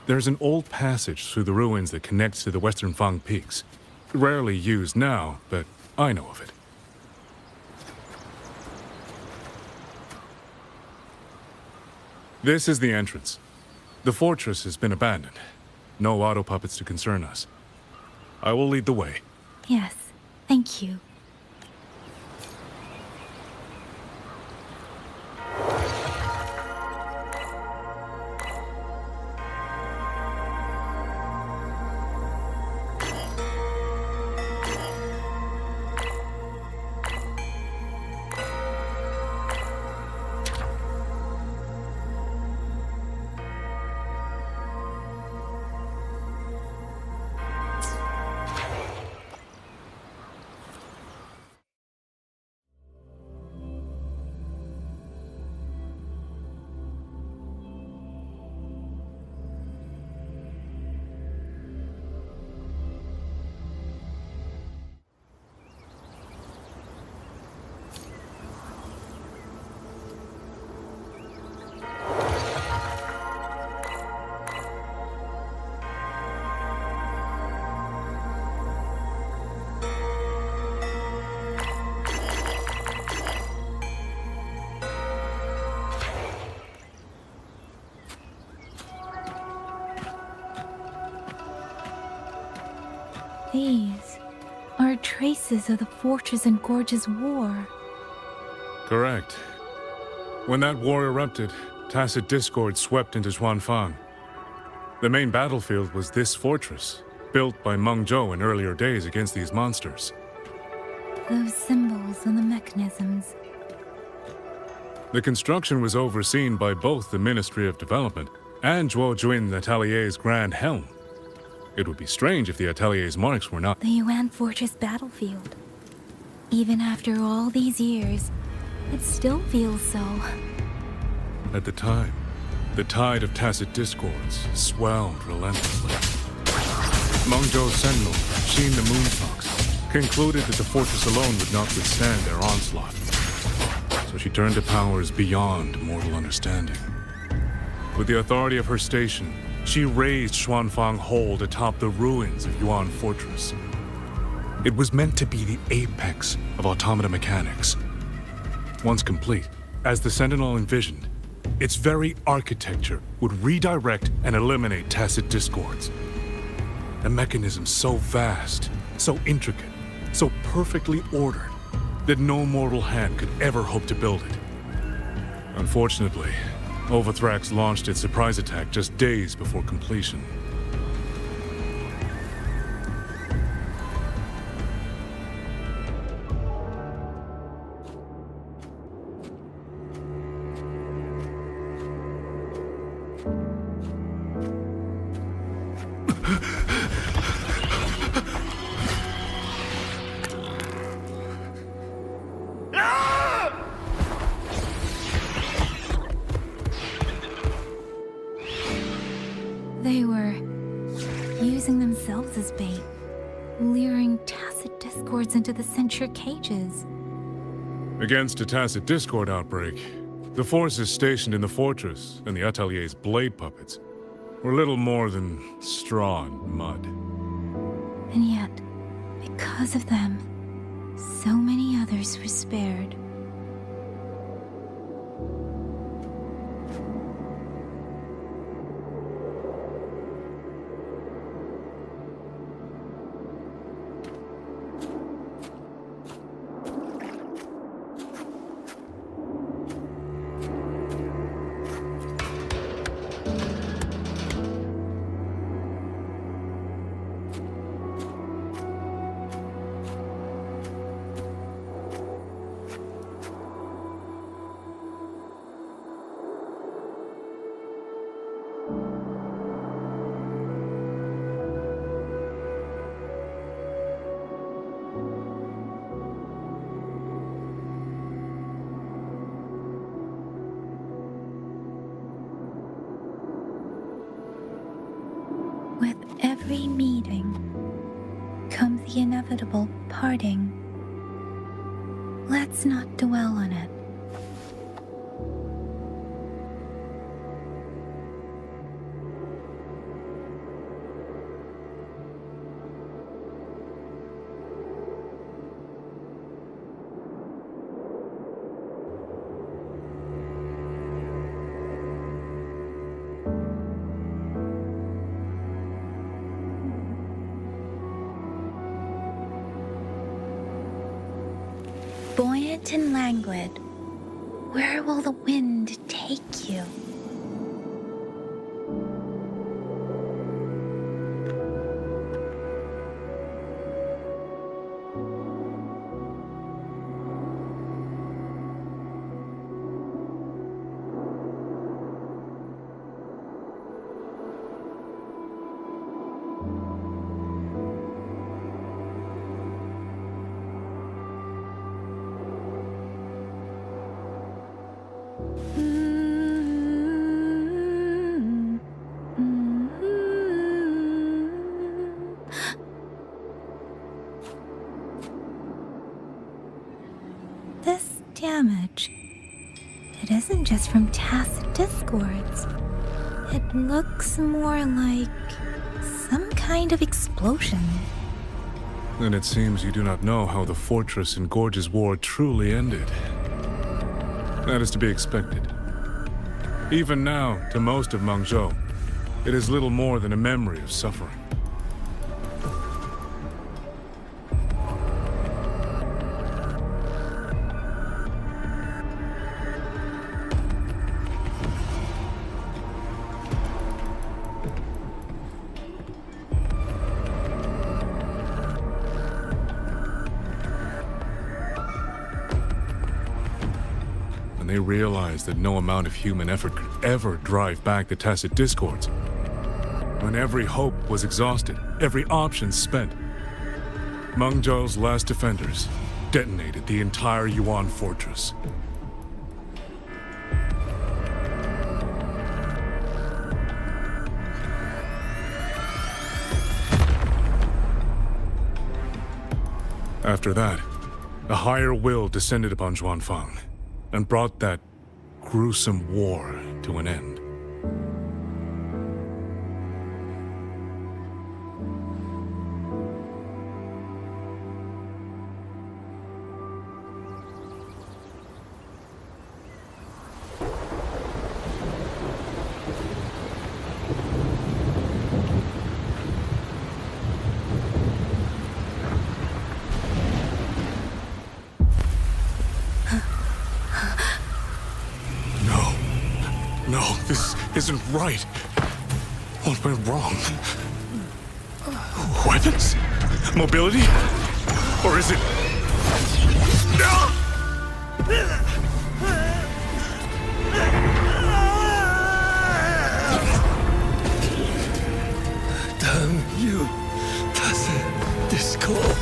There's an old passage through the ruins that connects to the western Fang peaks. Rarely used now, but I know of it. This is the entrance. The fortress has been abandoned. No auto puppets to concern us. I will lead the way. Yes, thank you. These are traces of the Fortress and Gorge's war. Correct. When that war erupted, tacit discord swept into Xuanfang. The main battlefield was this fortress, built by Meng Zhou in earlier days against these monsters. Those symbols and the mechanisms. The construction was overseen by both the Ministry of Development and Zhuo Jun Atelier's Grand Helm. It would be strange if the Atelier's marks were not. The Yuan Fortress battlefield. Even after all these years, it still feels so. At the time, the tide of tacit discords swelled relentlessly. Meng Zhou's sentinel, Xin the Moonfox, concluded that the fortress alone would not withstand their onslaught. So she turned to powers beyond mortal understanding. With the authority of her station, she raised Xuanfang Hold atop the ruins of Yuan Fortress. It was meant to be the apex of automata mechanics. Once complete, as the Sentinel envisioned, its very architecture would redirect and eliminate tacit discords. A mechanism so vast, so intricate, so perfectly ordered, that no mortal hand could ever hope to build it. Unfortunately, Overthrax launched its surprise attack just days before completion. themselves as bait, luring tacit discords into the censure cages. Against a tacit discord outbreak, the forces stationed in the fortress and the Atelier's blade puppets were little more than straw and mud. And yet, because of them, so many others were spared. With every meeting comes the inevitable parting. Let's not dwell on it. Buoyant and languid, where will the wind take you? This damage, it isn't just from tacit discords. It looks more like some kind of explosion. Then it seems you do not know how the fortress and Gorge's war truly ended. That is to be expected. Even now, to most of Mengzhou, it is little more than a memory of suffering. They realized that no amount of human effort could ever drive back the tacit discords. When every hope was exhausted, every option spent, Mengzhou's last defenders detonated the entire Yuan fortress. After that, a higher will descended upon Xuanfang and brought that gruesome war to an end. No, this isn't right. What went wrong? Weapons? Mobility? Or is it... Damn you, tacit discord.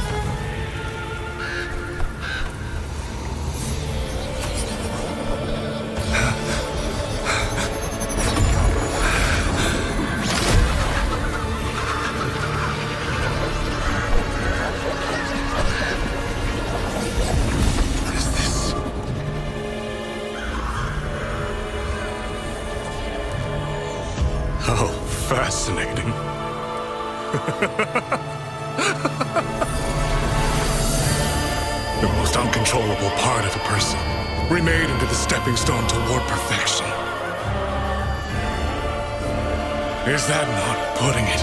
The most uncontrollable part of a person, remade into the stepping stone toward perfection. Is that not putting it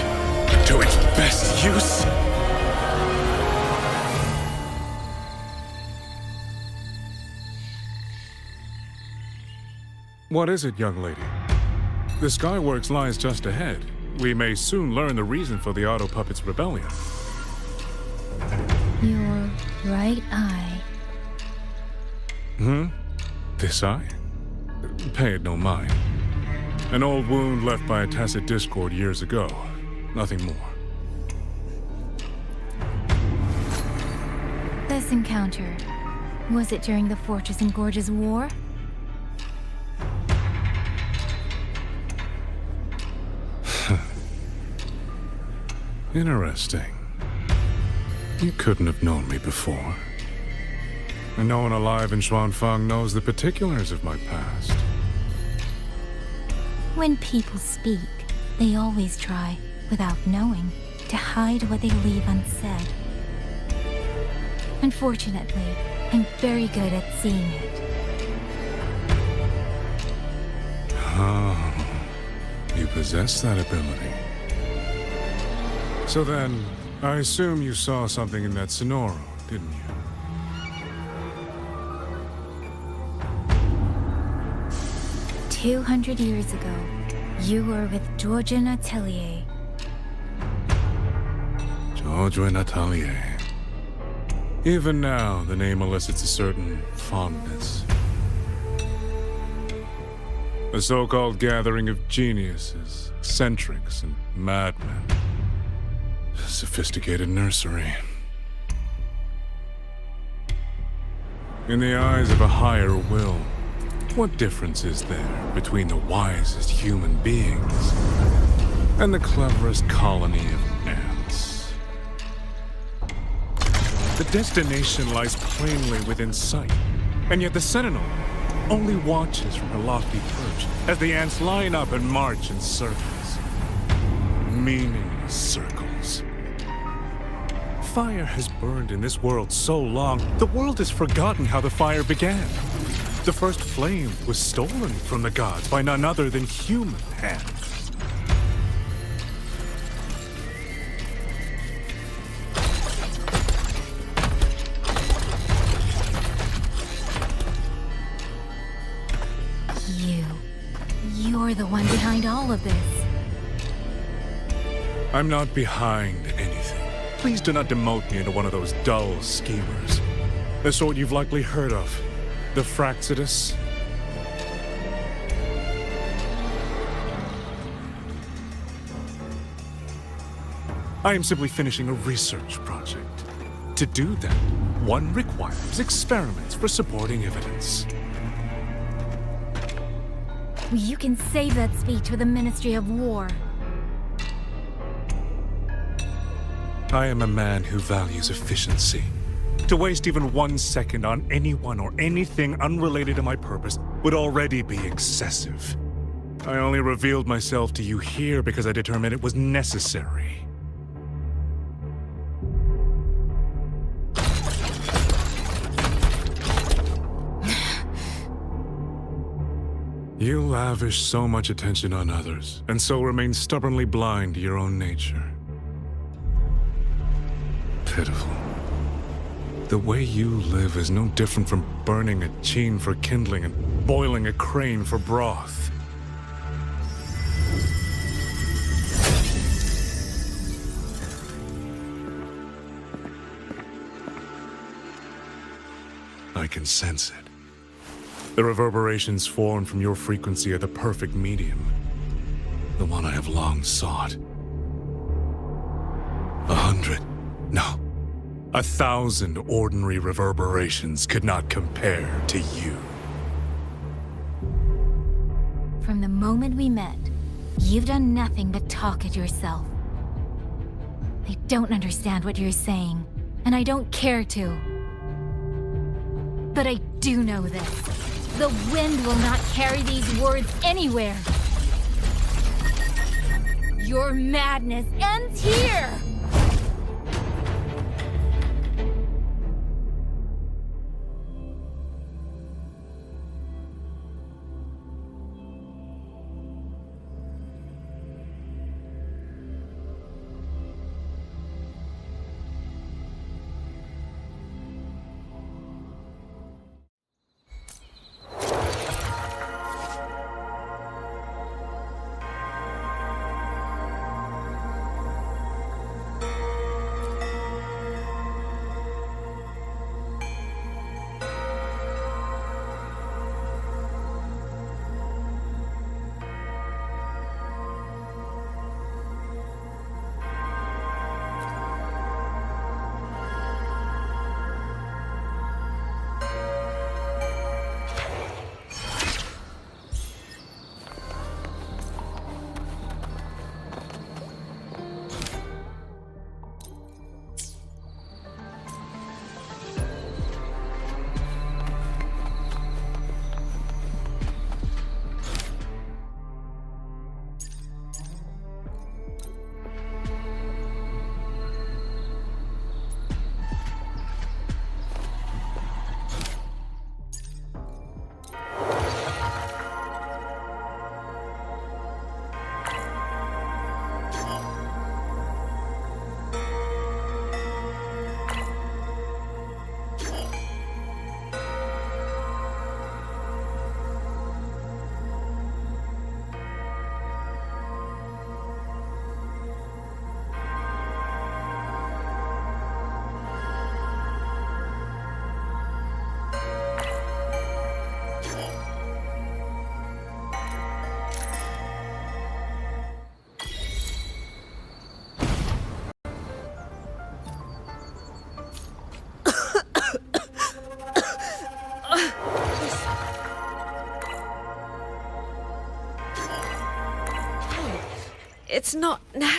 to its best use? What is it, young lady? The Skyworks lies just ahead. We may soon learn the reason for the Auto Puppet's rebellion. Your right eye. This eye? Pay it no mind. An old wound left by a tacit discord years ago. Nothing more. This encounter, was it during the Fortress and Gorges War? Interesting. You couldn't have known me before. And no one alive in Xuanfang knows the particulars of my past. When people speak, they always try, without knowing, to hide what they leave unsaid. Unfortunately, I'm very good at seeing it. Oh, you possess that ability. So then, I assume you saw something in that Sonoro, didn't you? – 200 years ago, you were with Georgian Atelier. Georgian Atelier. Even now, the name elicits a certain fondness. A so-called gathering of geniuses, eccentrics, and madmen. A sophisticated nursery. In the eyes of a higher will, what difference is there between the wisest human beings and the cleverest colony of ants? The destination lies plainly within sight, and yet the Sentinel only watches from her lofty perch as the ants line up and march in circles. Meaningless circles. Fire has burned in this world so long, the world has forgotten how the fire began. The first flame was stolen from the gods by none other than human hands. You're the one behind all of this. I'm not behind anything. Please do not demote me into one of those dull schemers. The sort you've likely heard of. The Fraxidus. I am simply finishing a research project. To do that, one requires experiments for supporting evidence. You can save that speech for the Ministry of War. I am a man who values efficiency. To waste even 1 second on anyone or anything unrelated to my purpose would already be excessive. I only revealed myself to you here because I determined it was necessary. You lavish so much attention on others, and so remain stubbornly blind to your own nature. Pitiful. The way you live is no different from burning a chine for kindling and boiling a crane for broth. I can sense it. The reverberations formed from your frequency are the perfect medium. The one I have long sought. 100, no, 1,000 ordinary reverberations could not compare to you. From the moment we met, you've done nothing but talk at yourself. I don't understand what you're saying, and I don't care to. But I do know this. The wind will not carry these words anywhere. Your madness ends here!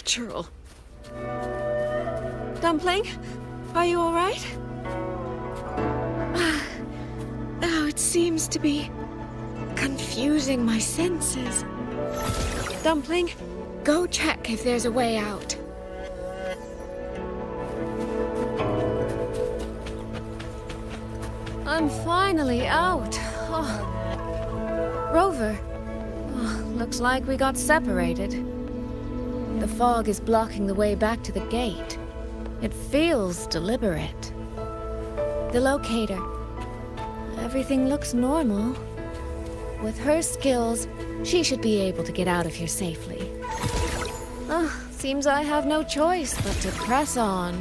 unnatural. Dumpling, are you all right? Now it seems to be confusing my senses. Dumpling, go check if there's a way out. I'm finally out. Oh. Rover. Oh, looks like we got separated. The fog is blocking the way back to the gate. It feels deliberate. The locator. Everything looks normal. With her skills, she should be able to get out of here safely. Seems I have no choice but to press on.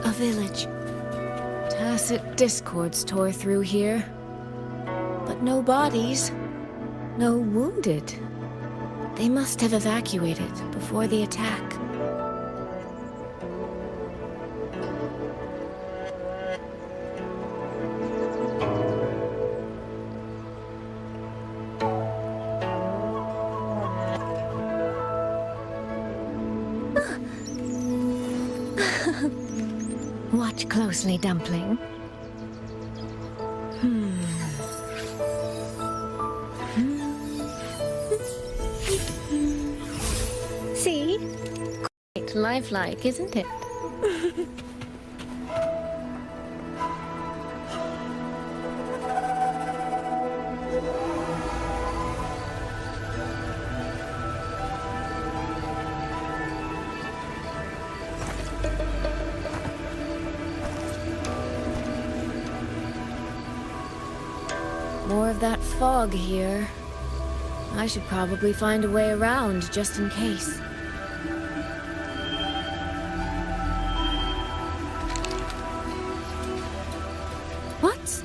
A village. Tacit discords tore through here. But no bodies. No wounded. They must have evacuated before the attack. Watch closely, Dumpling. See? Quite lifelike, isn't it? More of that fog here. I should probably find a way around just in case. What?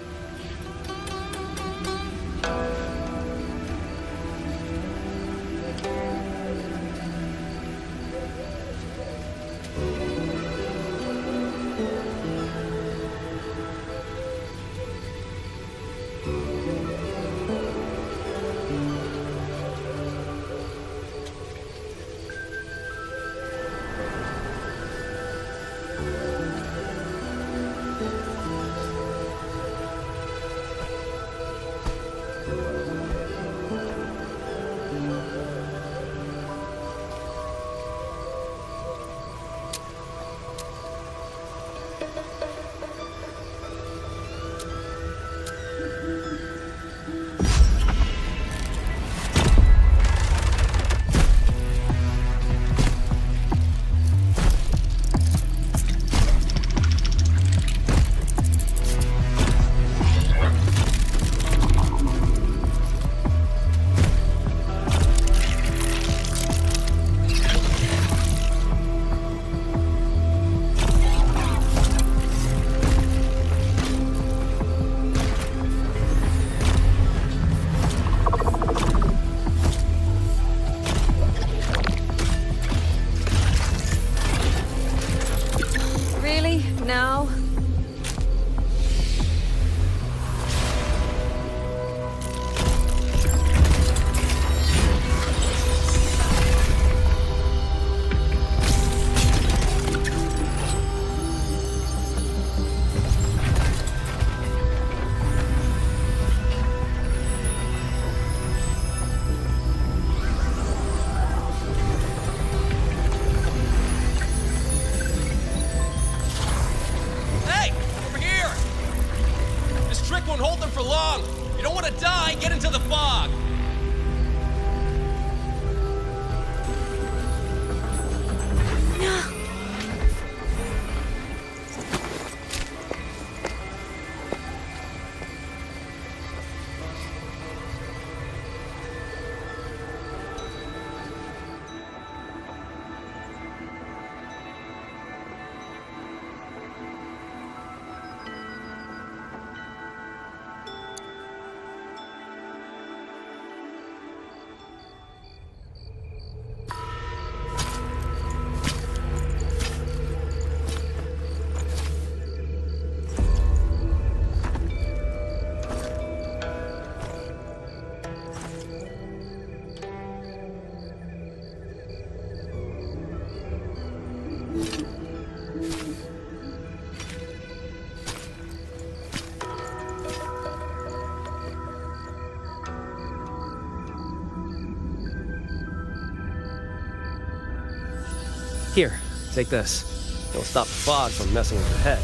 Here, take this. It'll stop the fog from messing with your head.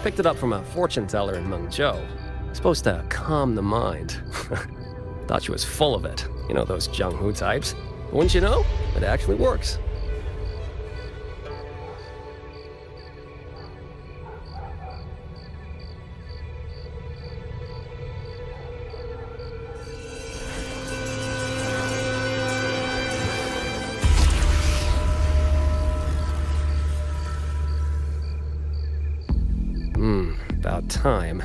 Picked it up from a fortune teller in Mengzhou. Supposed to calm the mind. Thought she was full of it. You know, those Jianghu types. But wouldn't you know? It actually works. About time.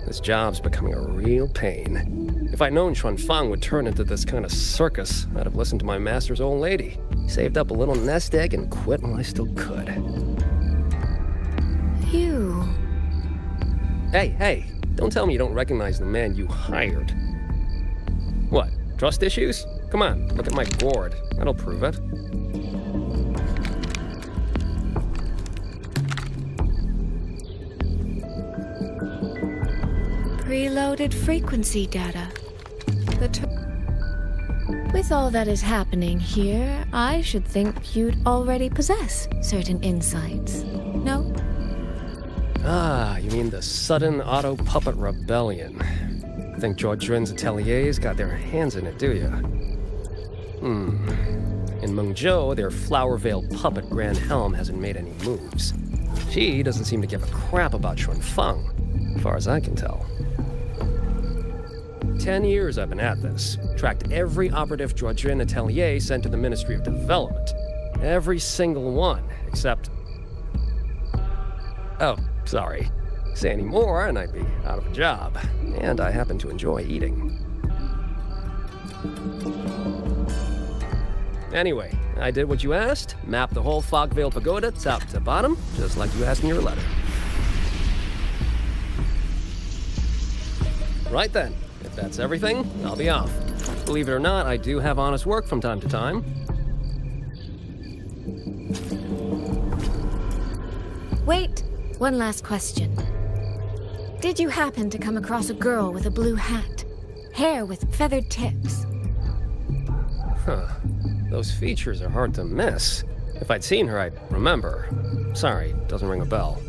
This job's becoming a real pain. If I'd known Xuanfang would turn into this kind of circus, I'd have listened to my master's old lady. Saved up a little nest egg and quit while I still could. You... Hey, don't tell me you don't recognize the man you hired. What, trust issues? Come on, look at my gourd. That'll prove it. Preloaded frequency data. With all that is happening here, I should think you'd already possess certain insights. No? Ah, you mean the sudden auto-puppet rebellion. Think Zhuojun's ateliers got their hands in it, do you? In Mengzhou, their flower-veiled puppet Grand Helm hasn't made any moves. She doesn't seem to give a crap about Xuanfang, as far as I can tell. 10 years I've been at this. Tracked every operative Zhuojun atelier sent to the Ministry of Development. Every single one, except... Oh, sorry. Say any more and I'd be out of a job. And I happen to enjoy eating. Anyway, I did what you asked. Mapped the whole Fogvale Pagoda top to bottom, just like you asked in your letter. Right then. If that's everything, I'll be off. Believe it or not, I do have honest work from time to time. Wait, one last question. Did you happen to come across a girl with a blue hat? Hair with feathered tips? Huh. Those features are hard to miss. If I'd seen her, I'd remember. Sorry, doesn't ring a bell.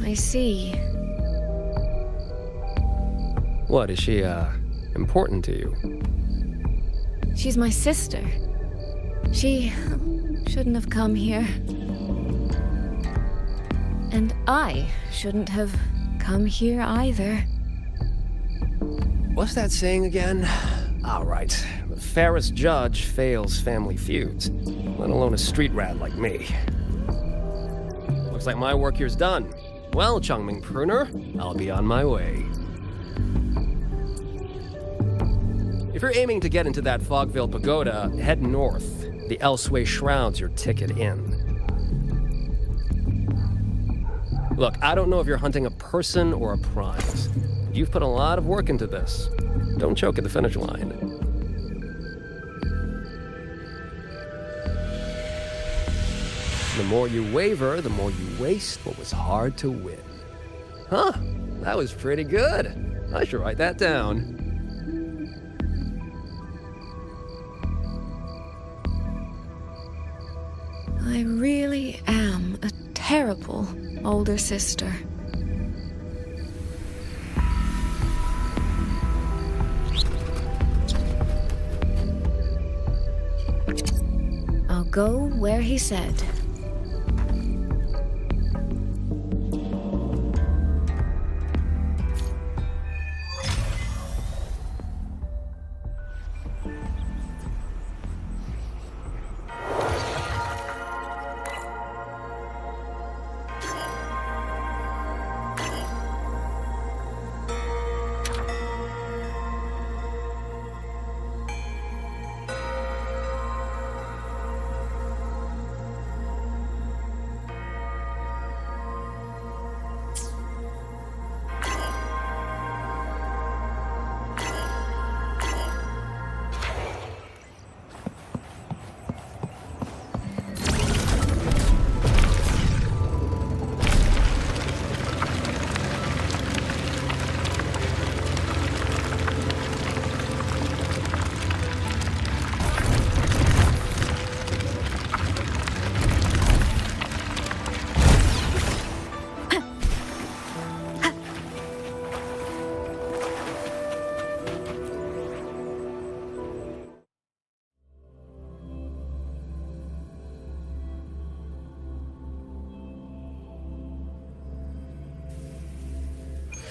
I see. What, is she, important to you? She's my sister. She shouldn't have come here. And I shouldn't have come here either. What's that saying again? All right. The fairest judge fails family feuds, let alone a street rat like me. Looks like my work here's done. Well, Chongming Pruner, I'll be on my way. If you're aiming to get into that Fogvale Pagoda, head north. The Elseway Shroud's your ticket in. Look, I don't know if you're hunting a person or a prize. You've put a lot of work into this. Don't choke at the finish line. The more you waver, the more you waste what was hard to win. Huh, that was pretty good. I should write that down. I really am a terrible older sister. I'll go where he said.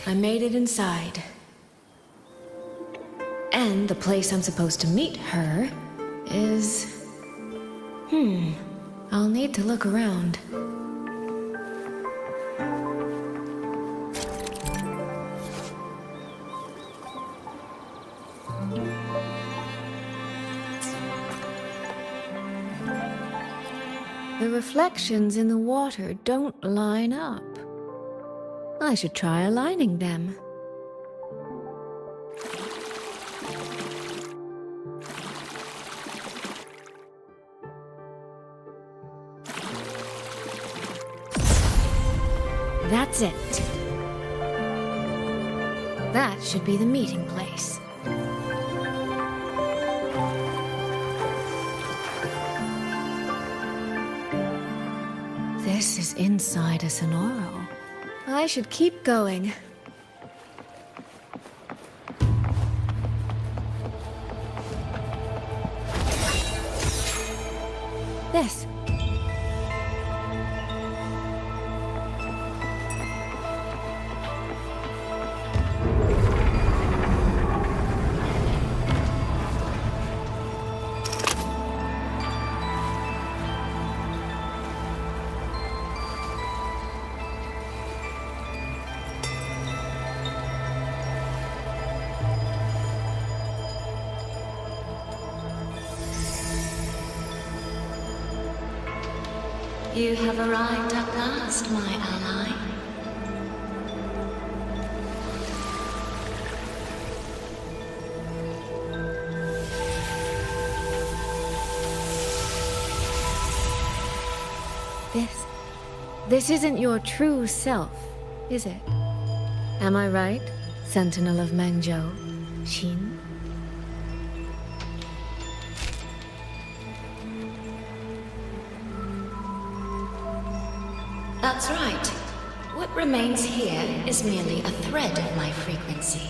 I made it inside. And the place I'm supposed to meet her is... I'll need to look around. The reflections in the water don't line up. I should try aligning them. That's it. That should be the meeting place. This is inside a Sonoro. I should keep going. This. You have arrived at last, my ally. This isn't your true self, is it? Am I right, Sentinel of Mangzhou, Xin? That's right. What remains here is merely a thread of my frequency.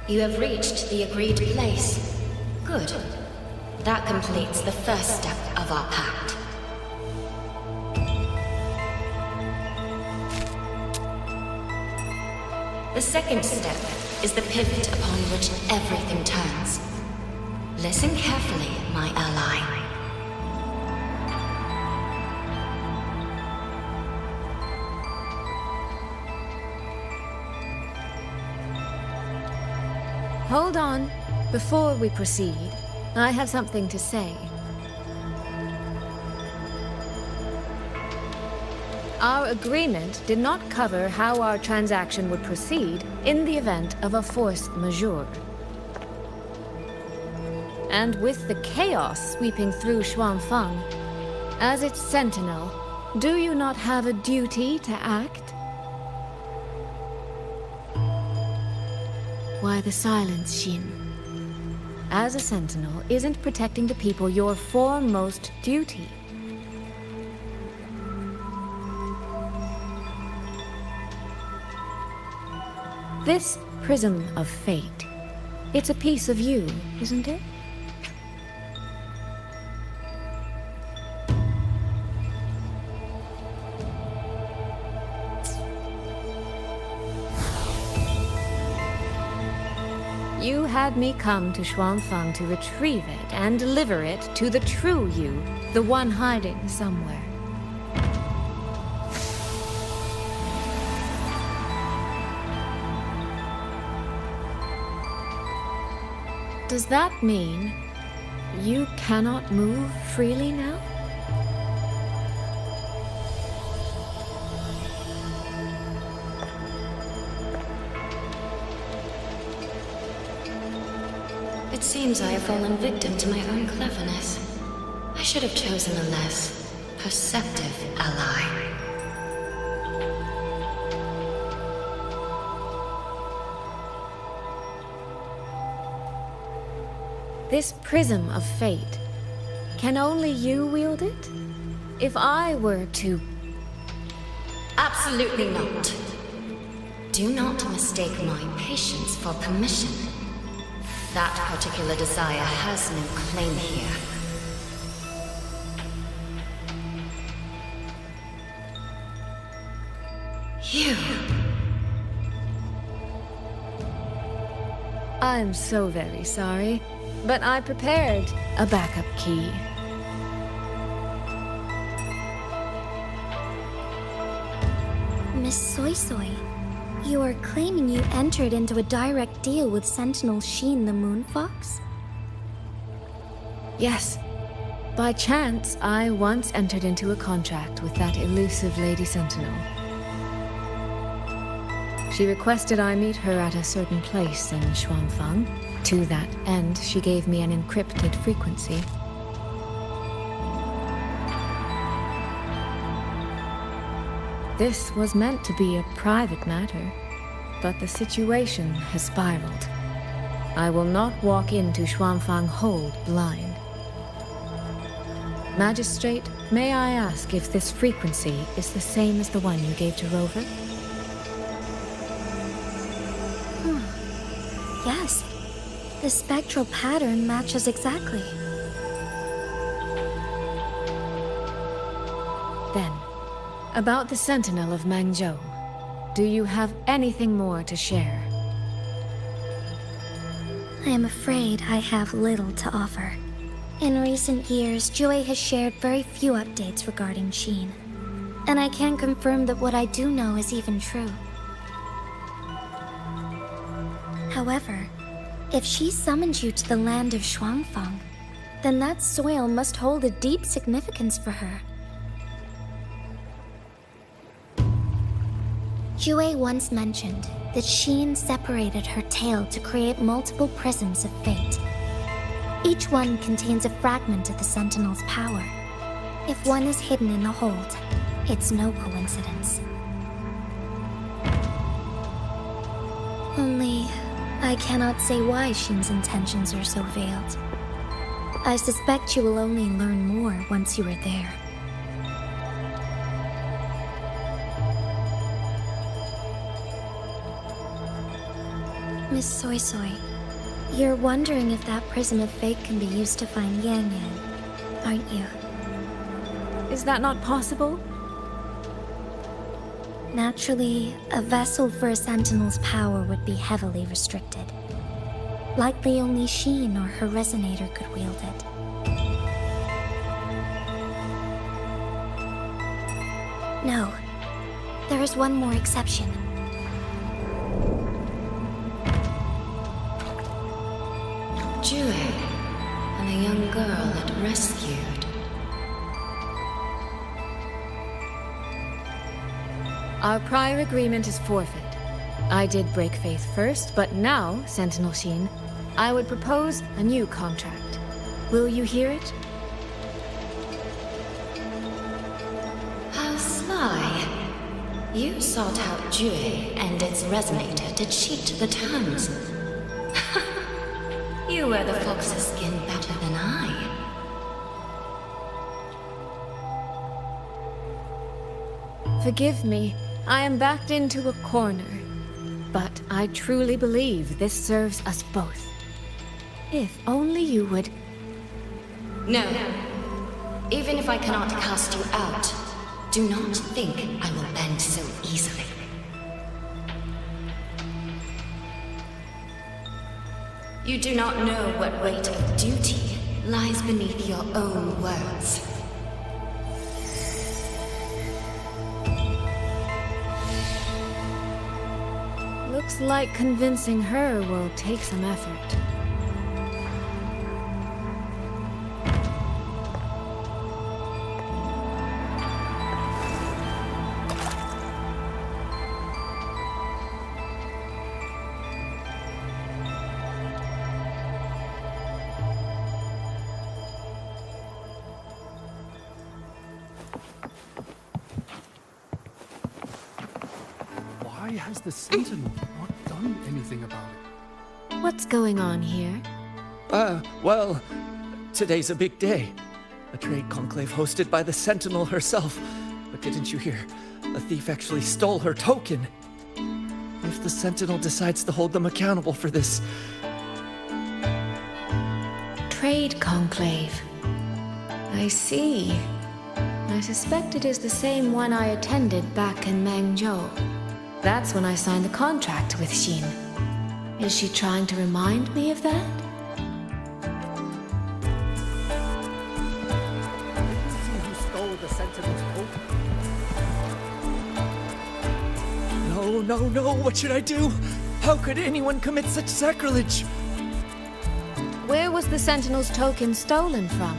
You have reached the agreed place. Good. That completes the first step of our pact. The second step is the pivot upon which everything turns. Listen carefully, my ally. Hold on. Before we proceed, I have something to say. Our agreement did not cover how our transaction would proceed in the event of a force majeure. And with the chaos sweeping through Xuanfang, as its sentinel, do you not have a duty to act? Why the silence, Xin? As a sentinel, isn't protecting the people your foremost duty? This prism of fate, it's a piece of you, isn't it? You had me come to Xuanfang to retrieve it and deliver it to the true you, the one hiding somewhere. Does that mean you cannot move freely now? It seems I have fallen victim to my own cleverness. I should have chosen a less perceptive ally. This prism of fate, can only you wield it? If I were to... Absolutely not. Do not mistake my patience for permission. That particular desire has no claim here. You. I'm so very sorry, but I prepared a backup key. Miss Soy Soy, you are claiming you entered into a direct deal with Sentinel Sheen the Moon Fox? Yes. By chance, I once entered into a contract with that elusive Lady Sentinel. She requested I meet her at a certain place in Xuanfang. To that end, she gave me an encrypted frequency. This was meant to be a private matter, but the situation has spiraled. I will not walk into Xuanfang Hold blind. Magistrate, may I ask if this frequency is the same as the one you gave to Rover? Yes. The spectral pattern matches exactly. Then, about the Sentinel of Mangzhou, do you have anything more to share? I am afraid I have little to offer. In recent years, Joy has shared very few updates regarding Sheen. And I can't confirm that what I do know is even true. However, if she summoned you to the land of Xuanfang, then that soil must hold a deep significance for her. Jue once mentioned that Sheen separated her tail to create multiple prisms of fate. Each one contains a fragment of the Sentinel's power. If one is hidden in the hold, it's no coincidence. Only, I cannot say why Sheen's intentions are so veiled. I suspect you will only learn more once you are there. Miss Soy Soy, you're wondering if that prism of fate can be used to find Yang Yang, aren't you? Is that not possible? Naturally, a vessel for a Sentinel's power would be heavily restricted. Likely only Sheen or her resonator could wield it. No, there is one more exception. Jue, and a young girl it rescued. Our prior agreement is forfeit. I did break faith first, but now, Sentinel Sheen, I would propose a new contract. Will you hear it? How sly. You sought out Jue and its resonator to cheat the terms. You wear the fox's skin better than I. Forgive me, I am backed into a corner. But I truly believe this serves us both. If only you would... No. Even if I cannot cast you out, do not think I will bend so easily. You do not know what weight of duty lies beneath your own words. Looks like convincing her will take some effort. Why has the Sentinel not done anything about it? What's going on here? Well, today's a big day. A trade conclave hosted by the Sentinel herself. But didn't you hear? A thief actually stole her token. If the Sentinel decides to hold them accountable for this... Trade conclave. I see. I suspect it is the same one I attended back in Mengzhou. That's when I signed the contract with Xin. Is she trying to remind me of that? See who stole the Sentinel's coat? No, no, no, what should I do? How could anyone commit such sacrilege? Where was the Sentinel's token stolen from?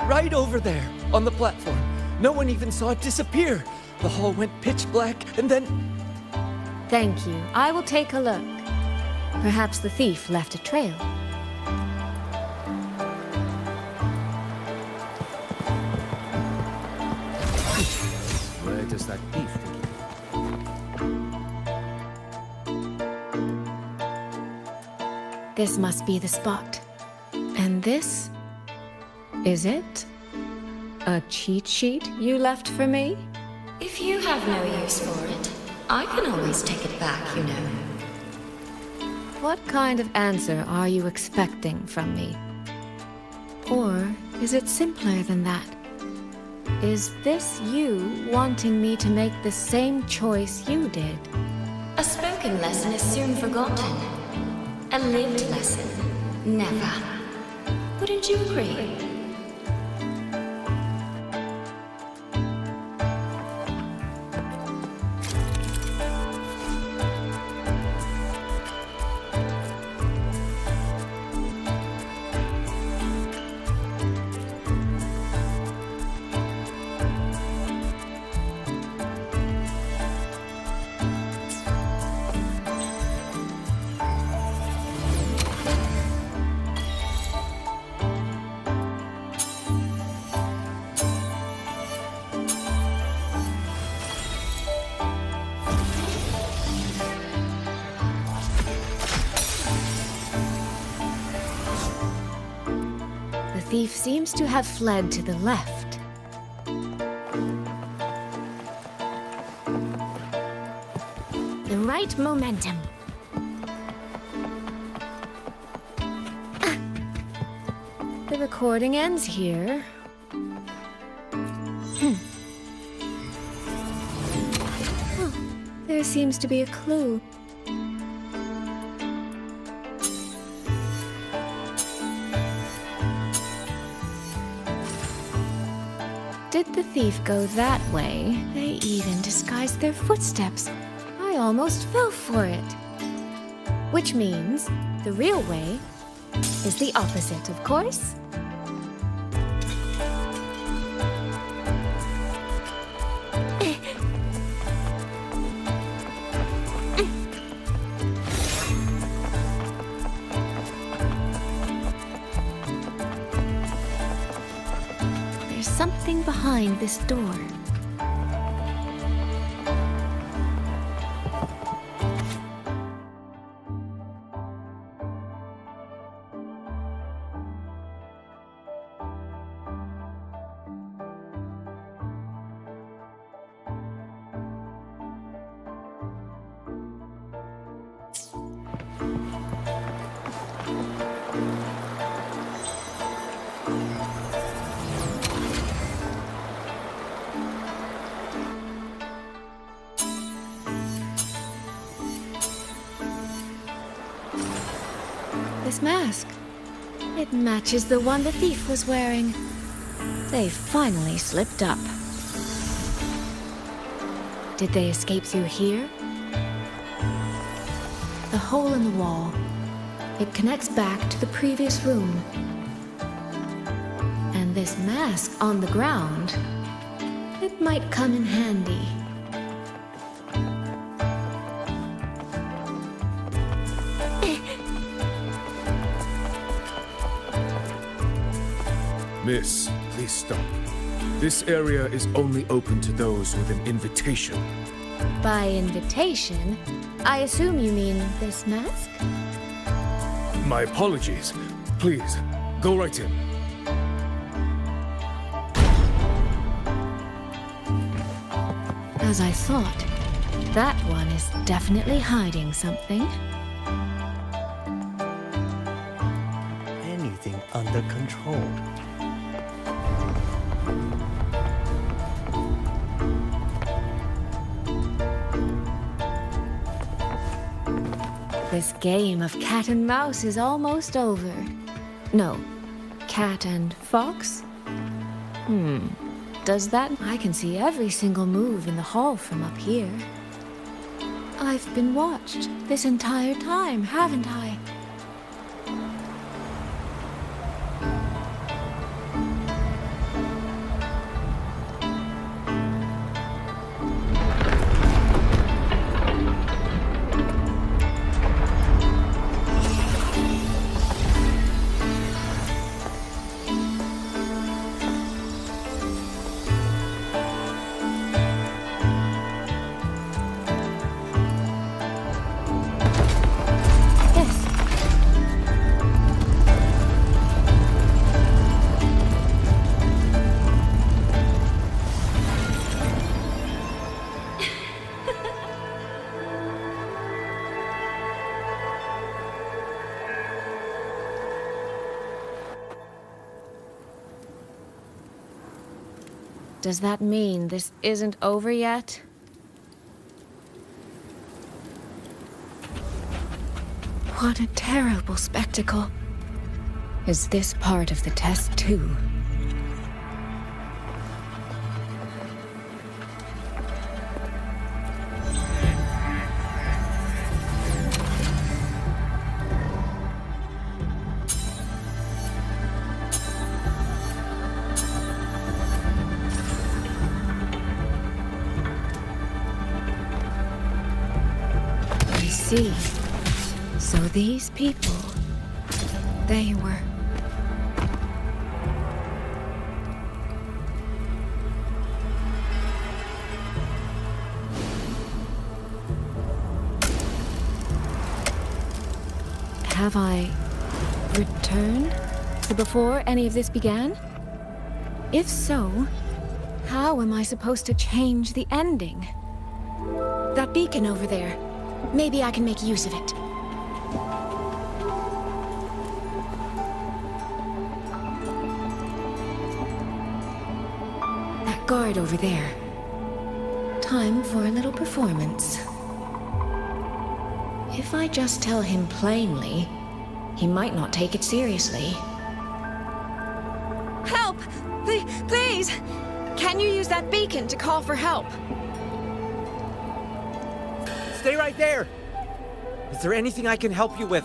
Right over there, on the platform. No one even saw it disappear. The hall went pitch black, and then... Thank you. I will take a look. Perhaps the thief left a trail. Where does that thief think? This must be the spot. And this? Is it? A cheat sheet you left for me? If you have no use for it, I can always take it back, you know. What kind of answer are you expecting from me? Or is it simpler than that? Is this you wanting me to make the same choice you did? A spoken lesson is soon forgotten. A lived lesson, never. Wouldn't you agree? The thief seems to have fled to the left. The right momentum. The recording ends here. Huh. There seems to be a clue. Did the thief go that way? They even disguised their footsteps. I almost fell for it. Which means the real way is the opposite, of course. There's something behind this door. This mask. It matches the one the thief was wearing. They finally slipped up. Did they escape through here? The hole in the wall. It connects back to the previous room. And this mask on the ground, it might come in handy. Miss, please stop. This area is only open to those with an invitation. By invitation, I assume you mean this mask? My apologies. Please, go right in. As I thought, that one is definitely hiding something. Anything under control. This game of cat and mouse is almost over. No, cat and fox? Does that? I can see every single move in the hall from up here. I've been watched this entire time, haven't I? Does that mean this isn't over yet? What a terrible spectacle. Is this part of the test too? See. So these people, they were... Have I returned to before any of this began? If so, how am I supposed to change the ending? That beacon over there. Maybe I can make use of it. That guard over there. Time for a little performance. If I just tell him plainly, he might not take it seriously. Help! Please! Can you use that beacon to call for help? Stay right there! Is there anything I can help you with?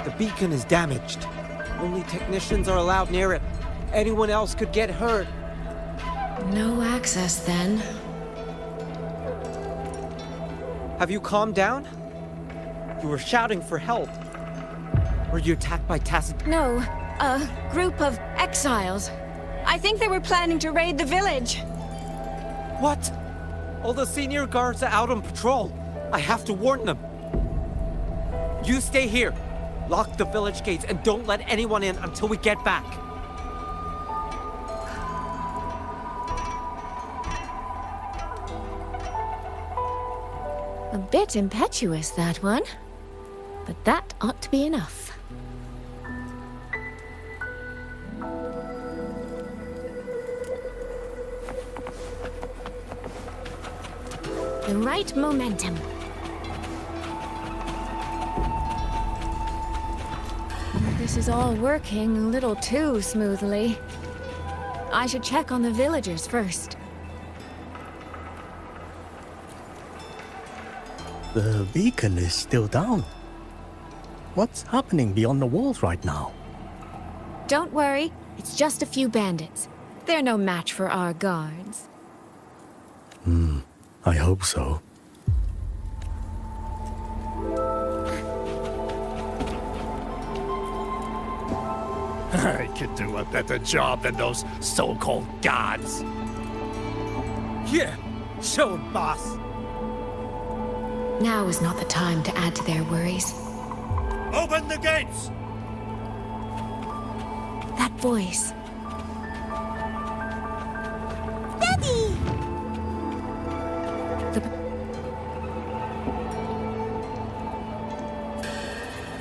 The beacon is damaged. Only technicians are allowed near it. Anyone else could get hurt. No access, then. Have you calmed down? You were shouting for help. Were you attacked by Tacit? No, a group of exiles. I think they were planning to raid the village. What? All the senior guards are out on patrol. I have to warn them. You stay here. Lock the village gates and don't let anyone in until we get back. A bit impetuous, that one. But that ought to be enough. The right momentum. This is all working a little too smoothly. I should check on the villagers first. The beacon is still down. What's happening beyond the walls right now? Don't worry, it's just a few bandits. They're no match for our guards. I hope so. I could do a better job than those so-called gods. Yeah, show 'em, boss. Now is not the time to add to their worries. Open the gates! That voice. Daddy!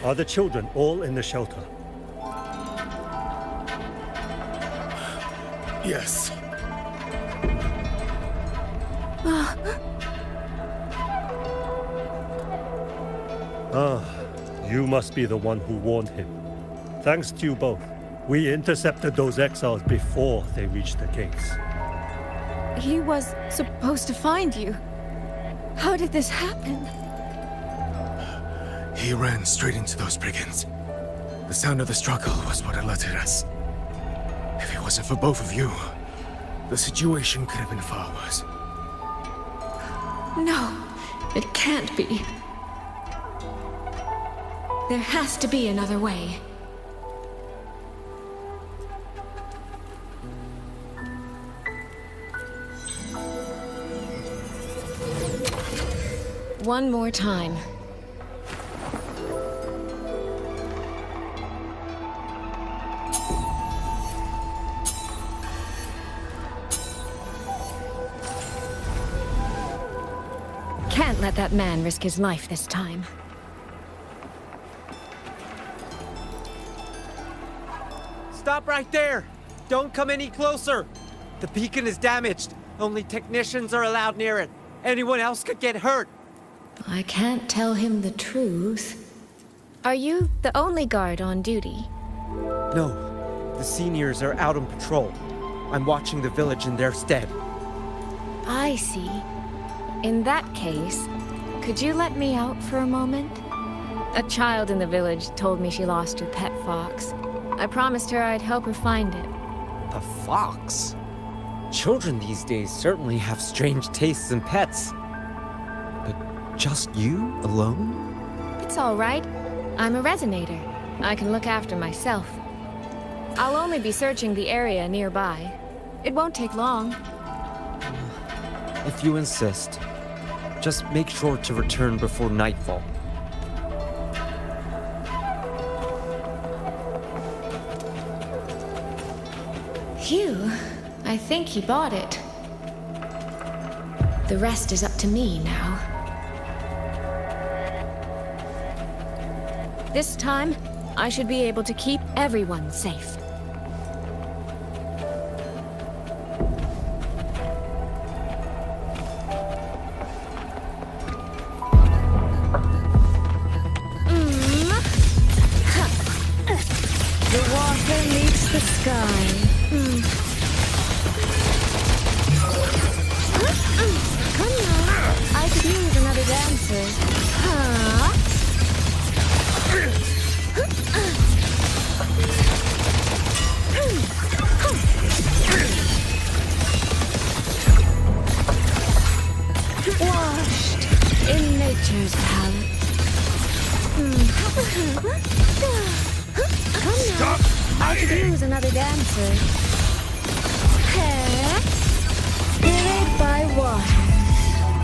Are the children all in the shelter? Yes. You must be the one who warned him. Thanks to you both, we intercepted those exiles before they reached the gates. He was supposed to find you. How did this happen? He ran straight into those brigands. The sound of the struggle was what alerted us. If it wasn't for both of you, the situation could have been far worse. No, it can't be. There has to be another way. One more time. Can't let that man risk his life this time. Stop right there! Don't come any closer! The beacon is damaged. Only technicians are allowed near it. Anyone else could get hurt. I can't tell him the truth. Are you the only guard on duty? No, the seniors are out on patrol. I'm watching the village in their stead. I see. In that case, could you let me out for a moment? A child in the village told me she lost her pet fox. I promised her I'd help her find it. A fox? Children these days certainly have strange tastes in pets. But just you alone? It's all right. I'm a resonator. I can look after myself. I'll only be searching the area nearby. It won't take long. If you insist, just make sure to return before nightfall. Phew, I think he bought it. The rest is up to me now. This time, I should be able to keep everyone safe. The water meets the sky. Come now, I could use another dancer. Huh? Washed in nature's palette. Come now, I could use another dancer. Hair, mirrored by water,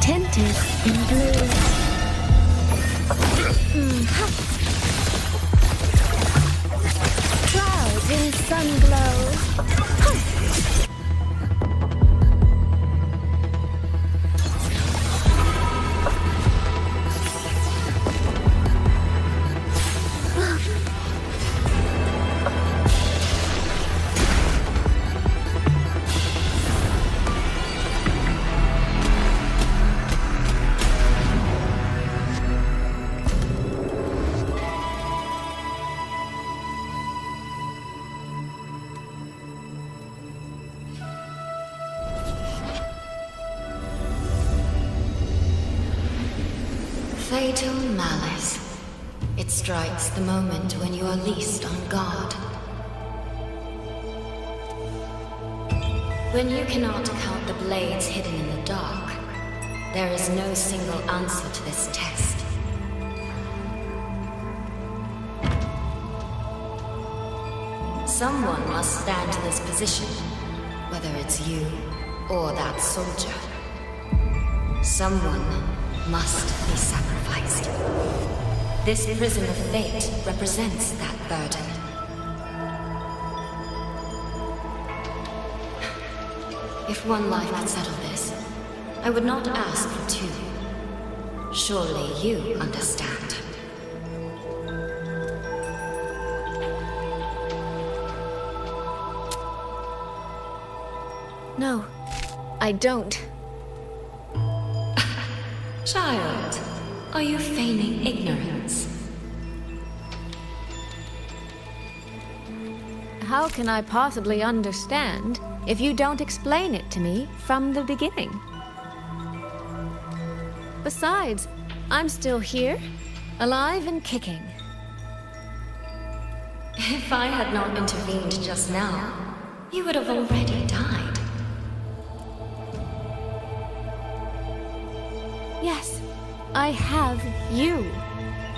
tinted in blue. Clouds in sun glow. Fatal malice. It strikes the moment when you are least on guard. When you cannot count the blades hidden in the dark, there is no single answer to this test. Someone must stand in this position, whether it's you or that soldier. Someone must be sacrificed. This prison of fate represents that burden. If one life could settle this, I would not ask for two. Surely you understand. No, I don't. Child, are you feigning ignorance? how can I possibly understand if you don't explain it to me from the beginning? Besides, I'm still here, alive and kicking. If I had not intervened just now, you would have already died. Yes, I have you.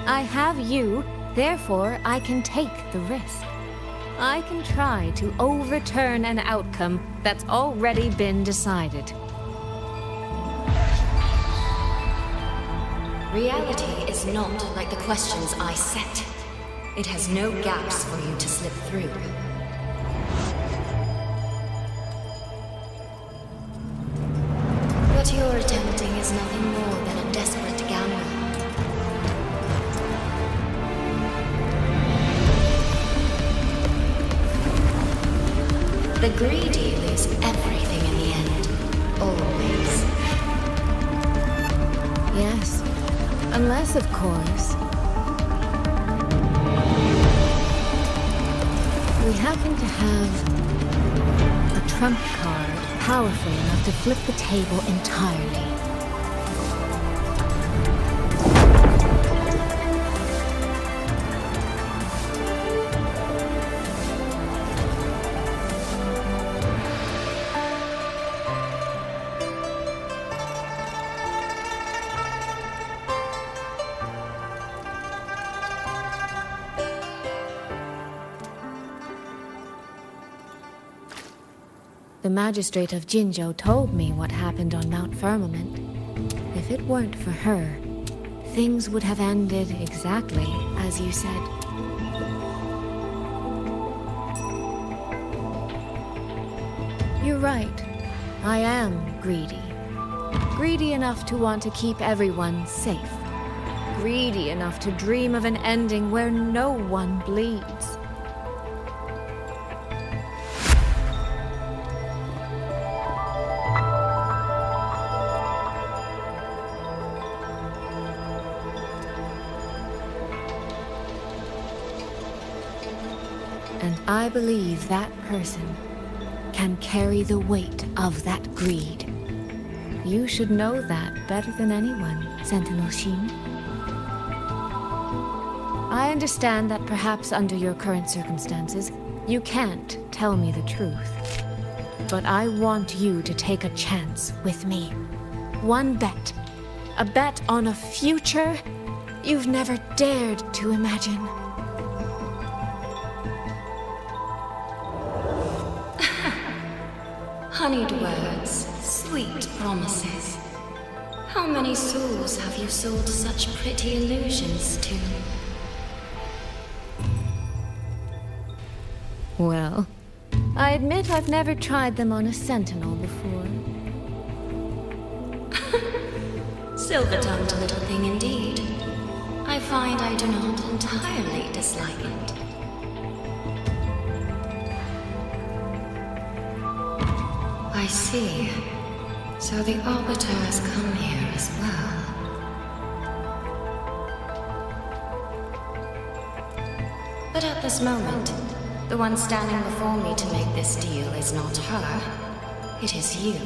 I have you, therefore I can take the risk. I can try to overturn an outcome that's already been decided. Reality is not like the questions I set. It has no gaps for you to slip through. What you're attempting is nothing more than a desperate gamble. The greedy lose everything in the end. Always. Yes, unless, of course, we happen to have a trump card powerful enough to flip the table entirely. The magistrate of Jinzhou told me what happened on Mount Firmament. If it weren't for her, things would have ended exactly as you said. You're right. I am greedy. Greedy enough to want to keep everyone safe. Greedy enough to dream of an ending where no one bleeds. And I believe that person can carry the weight of that greed. You should know that better than anyone, Sentinel Sheen. I understand that perhaps under your current circumstances, you can't tell me the truth. But I want you to take a chance with me. One bet. A bet on a future you've never dared to imagine. Honeyed words, sweet promises. How many souls have you sold such pretty illusions to? Well, I admit I've never tried them on a sentinel before. Silver-tongued little thing indeed. I find I do not entirely dislike it. I see. So the Arbiter has come here as well. But at this moment, the one standing before me to make this deal is not her. It is you.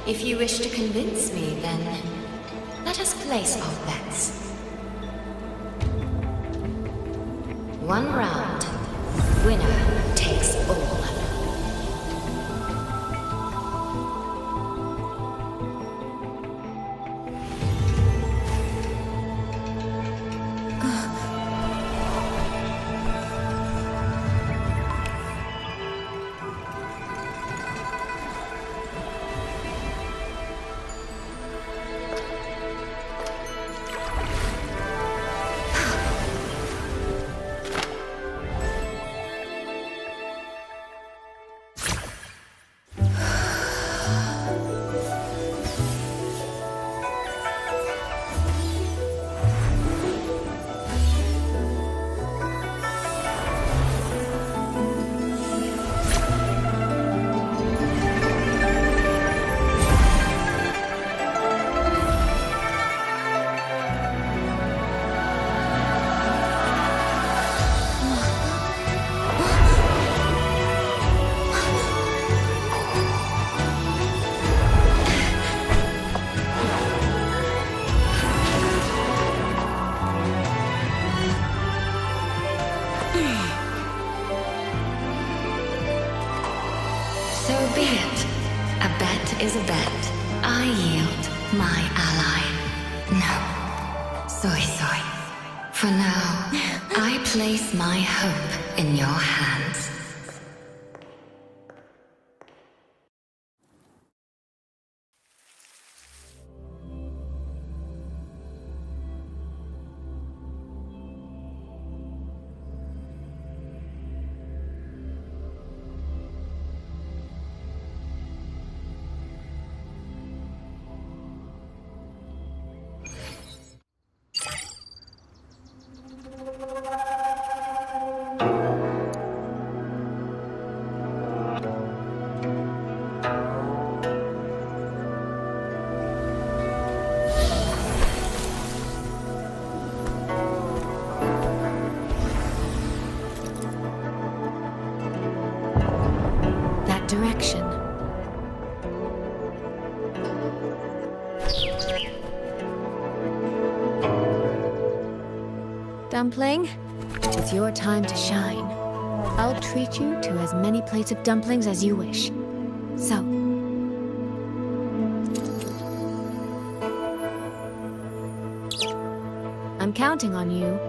If you wish to convince me, then let us place our bets. One round. Winner takes all. So be it. A bet is a bet. I yield my ally. No. Soy. For now, I place my hope in your hands. Direction. Dumpling, it's your time to shine. I'll treat you to as many plates of dumplings as you wish. So, I'm counting on you.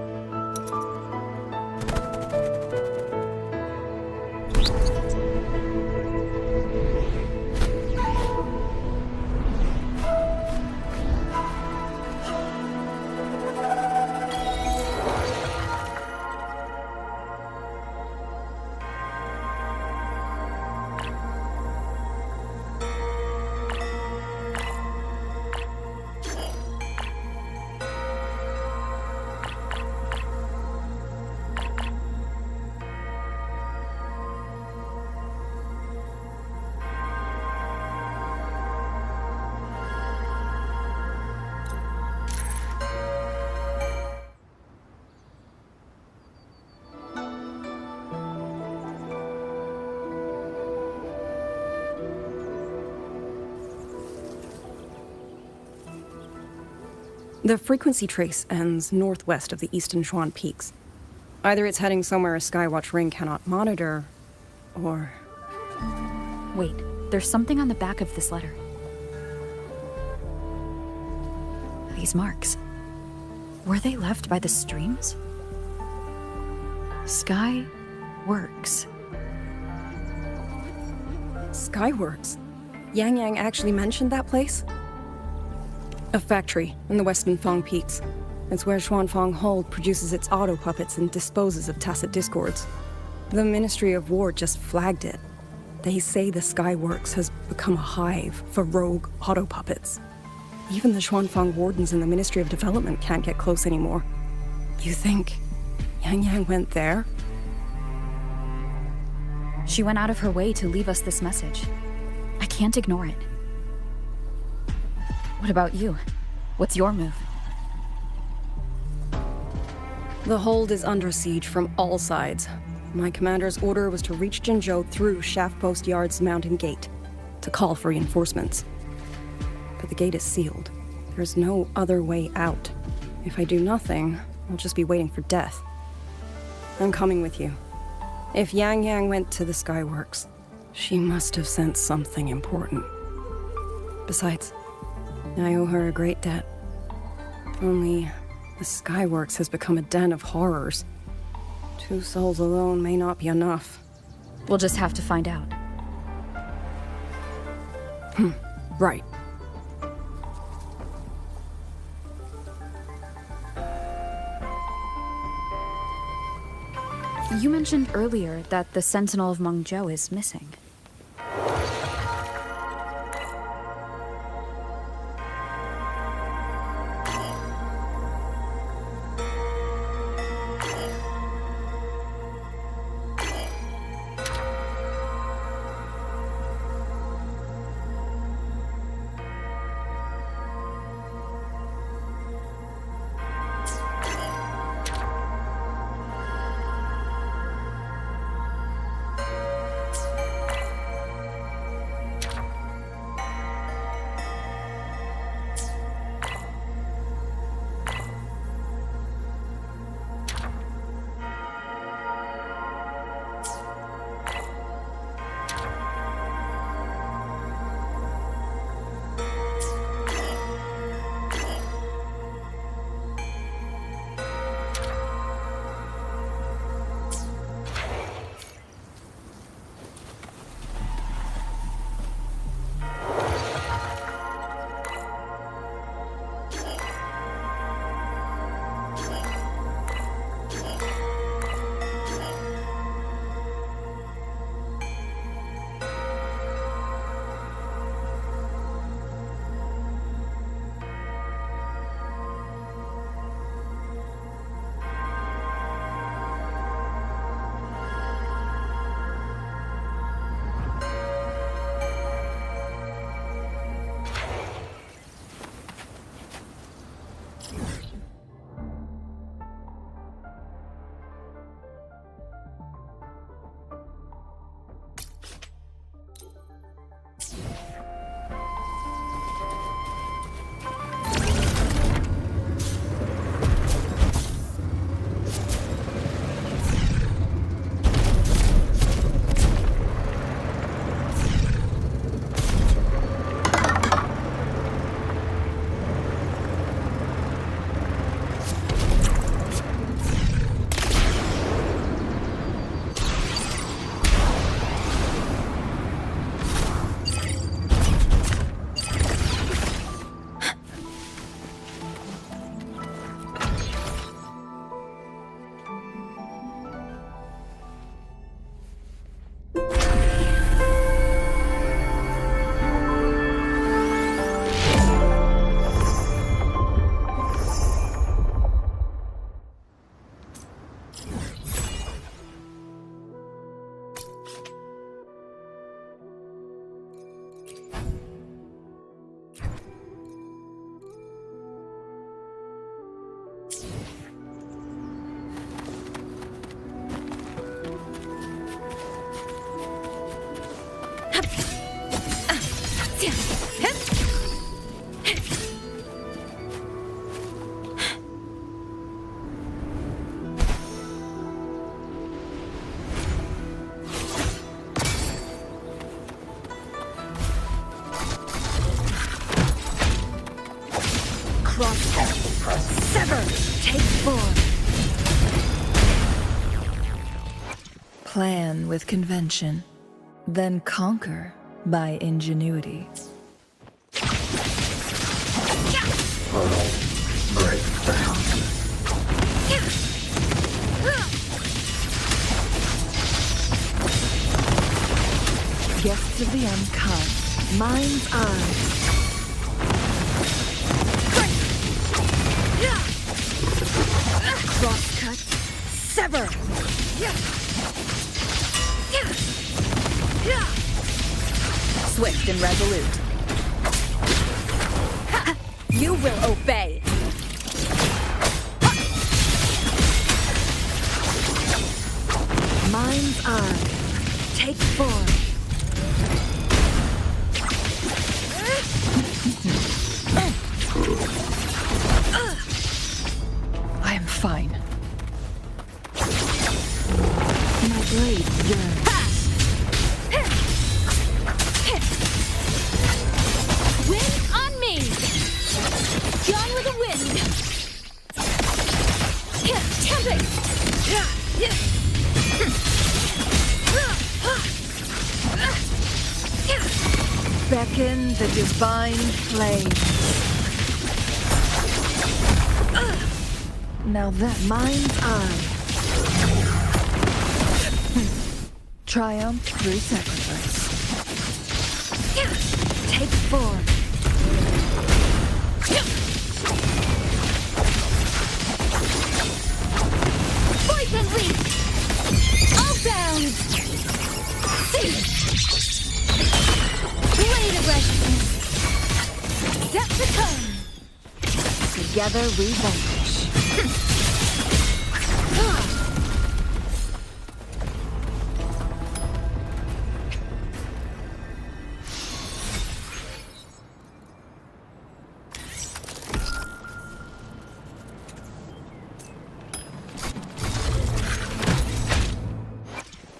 The frequency trace ends northwest of the eastern Xuan Peaks. Either it's heading somewhere a Skywatch ring cannot monitor, or... Wait, there's something on the back of this letter. These marks. Were they left by the streams? Sky Works. Skyworks? Yang Yang actually mentioned that place? A factory in the Western Fang Peaks. It's where Xuanfang Hold produces its auto puppets and disposes of tacit discords. The Ministry of War just flagged it. They say the Skyworks has become a hive for rogue auto puppets. Even the Xuanfang wardens in the Ministry of Development can't get close anymore. You think Yang Yang went there? She went out of her way to leave us this message. I can't ignore it. What about you? What's your move? The hold is under siege from all sides. My commander's order was to reach Jinzhou through Shaft Post Yard's mountain gate, to call for reinforcements. But the gate is sealed. There's no other way out. If I do nothing, I'll just be waiting for death. I'm coming with you. If Yang Yang went to the Skyworks, she must have sent something important. Besides, I owe her a great debt. Only the Skyworks has become a den of horrors. 2 souls alone may not be enough. We'll just have to find out. Right. You mentioned earlier that the Sentinel of Mengzhou is missing. Sever! Take 4. Plan with convention, then conquer by ingenuity. Guests of the unkind, mind's eye. Crosscut, sever! Swift and resolute. You will obey! Mind's eye. Take 4. I am fine. My blade yearns. Wind on me! Gone with the wind! Tempest! Beckon the divine flame. Now that mind's eye. Triumph through sacrifice. Take 4. Poison leap! All bound! Blade of resistance! Step to come! Together we vanquish.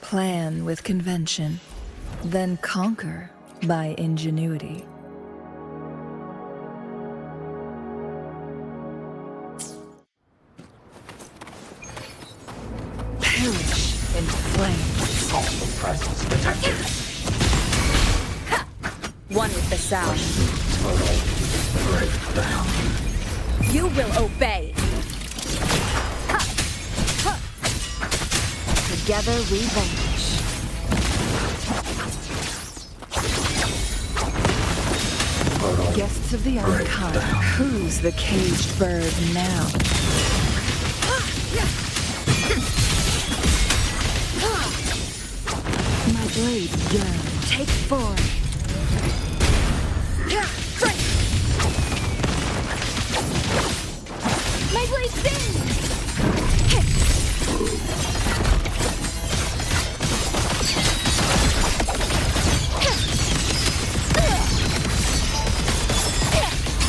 Plan with convention, then conquer by ingenuity. Perish in flames. Hostile presence detected. One with the sound. Breakdown. You will obey. Together we vanquish. Guests of the unkind, who's the caged bird now? My blade yearns. Take 4. My blade sings!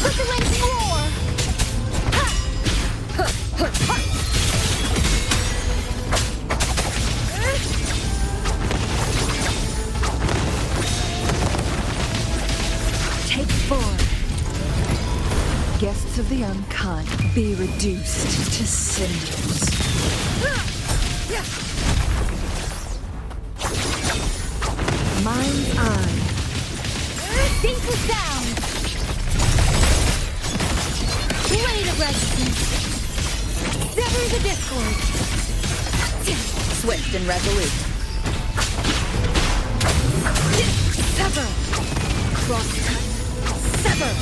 Let the winds roar! Take 4. Guests of the unkind, be reduced to cinders. Mind's eye. Sink the sound! Blade of resistance! Sever the discord! Swift and resolute. Sever! Crosscut. Sever!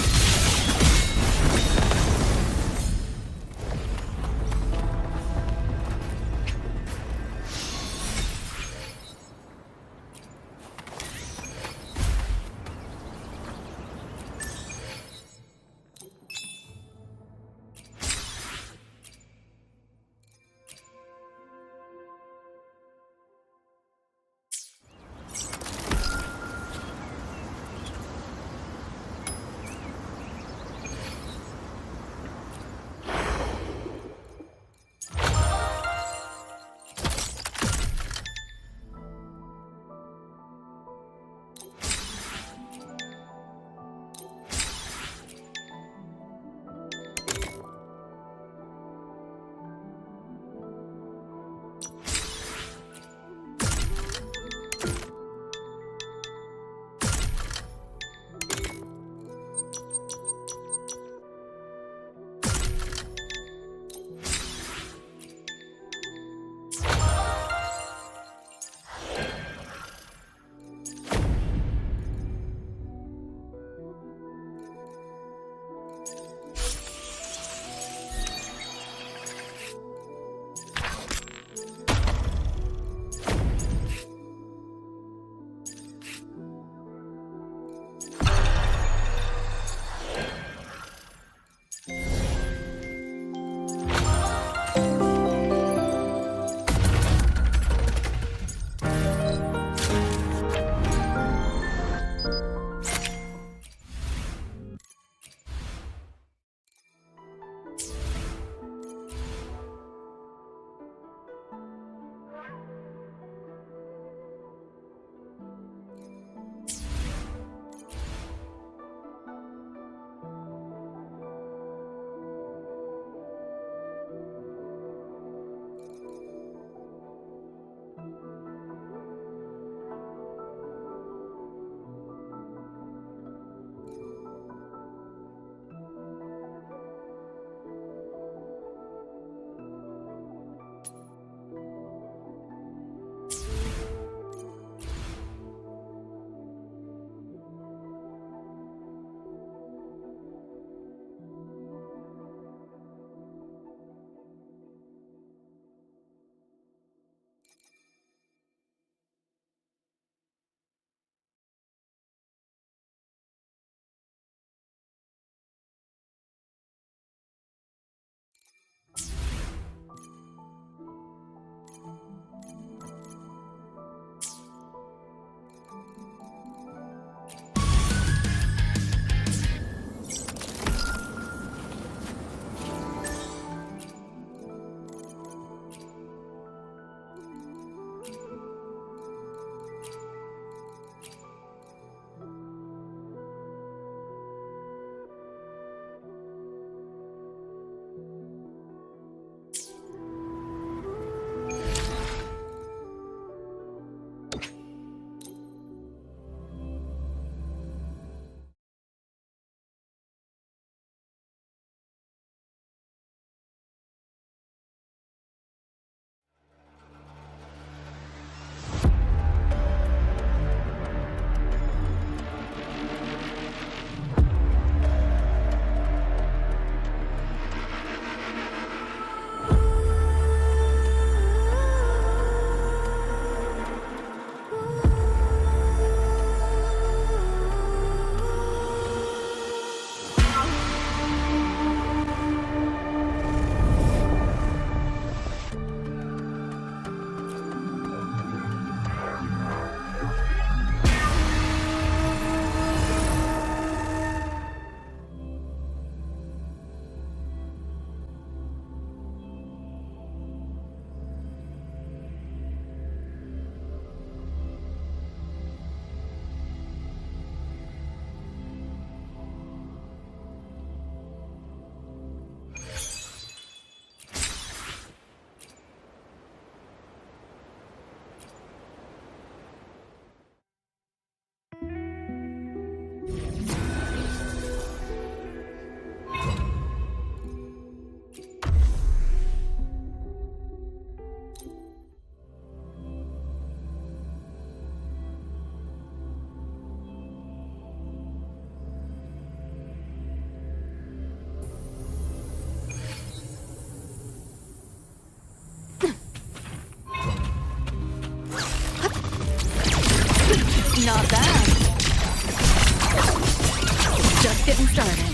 Just getting started.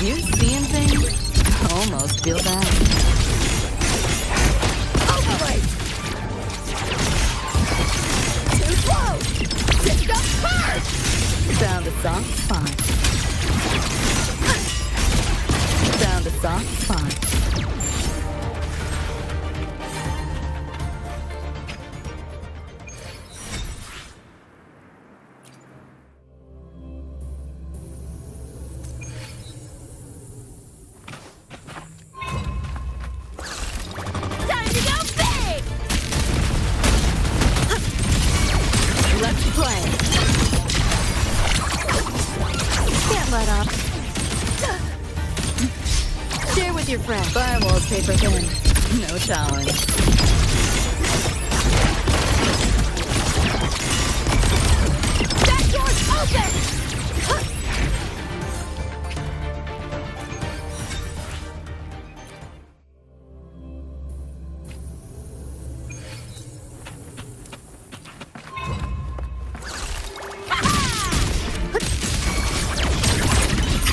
You seeing things? Almost feel bad. Override! Too slow! Take up hard! Sound a soft fine. Sound a soft fine. Time to go big! Let's play. Can't let up. Share with your friends. Firewall's paper thin. No challenge. Back door's open!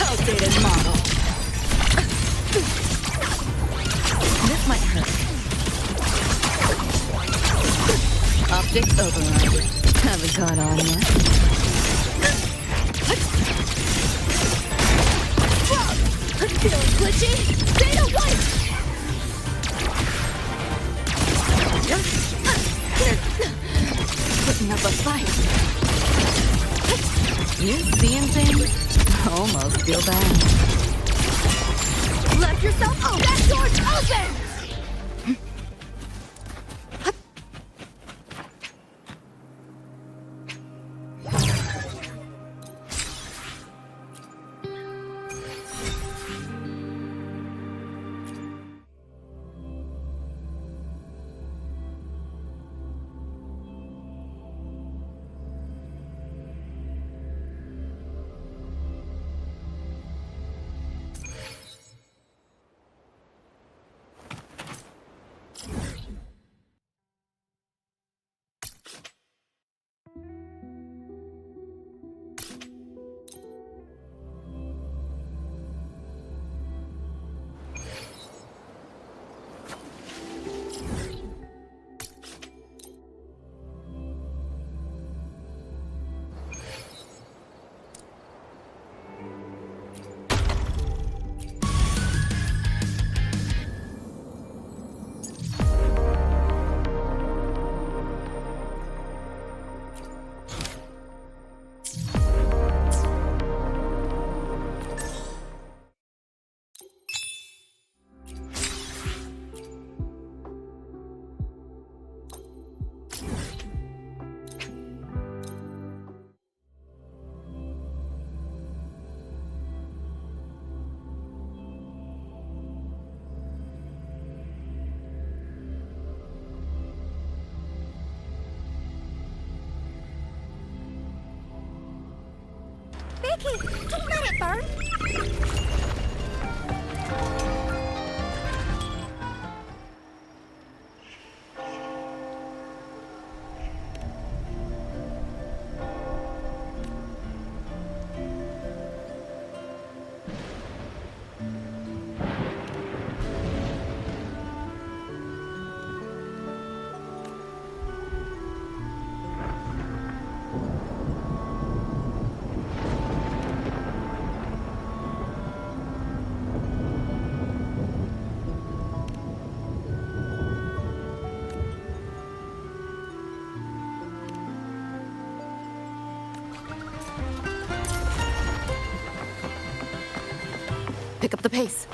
Outdated model. This might hurt. Optics override. Haven't caught on yet. Feeling glitchy? Data white! Putting up a fight. You seeing things? Almost feel bad. Left yourself open! That door's open! Vicky, don't let it burn. Pick up the pace.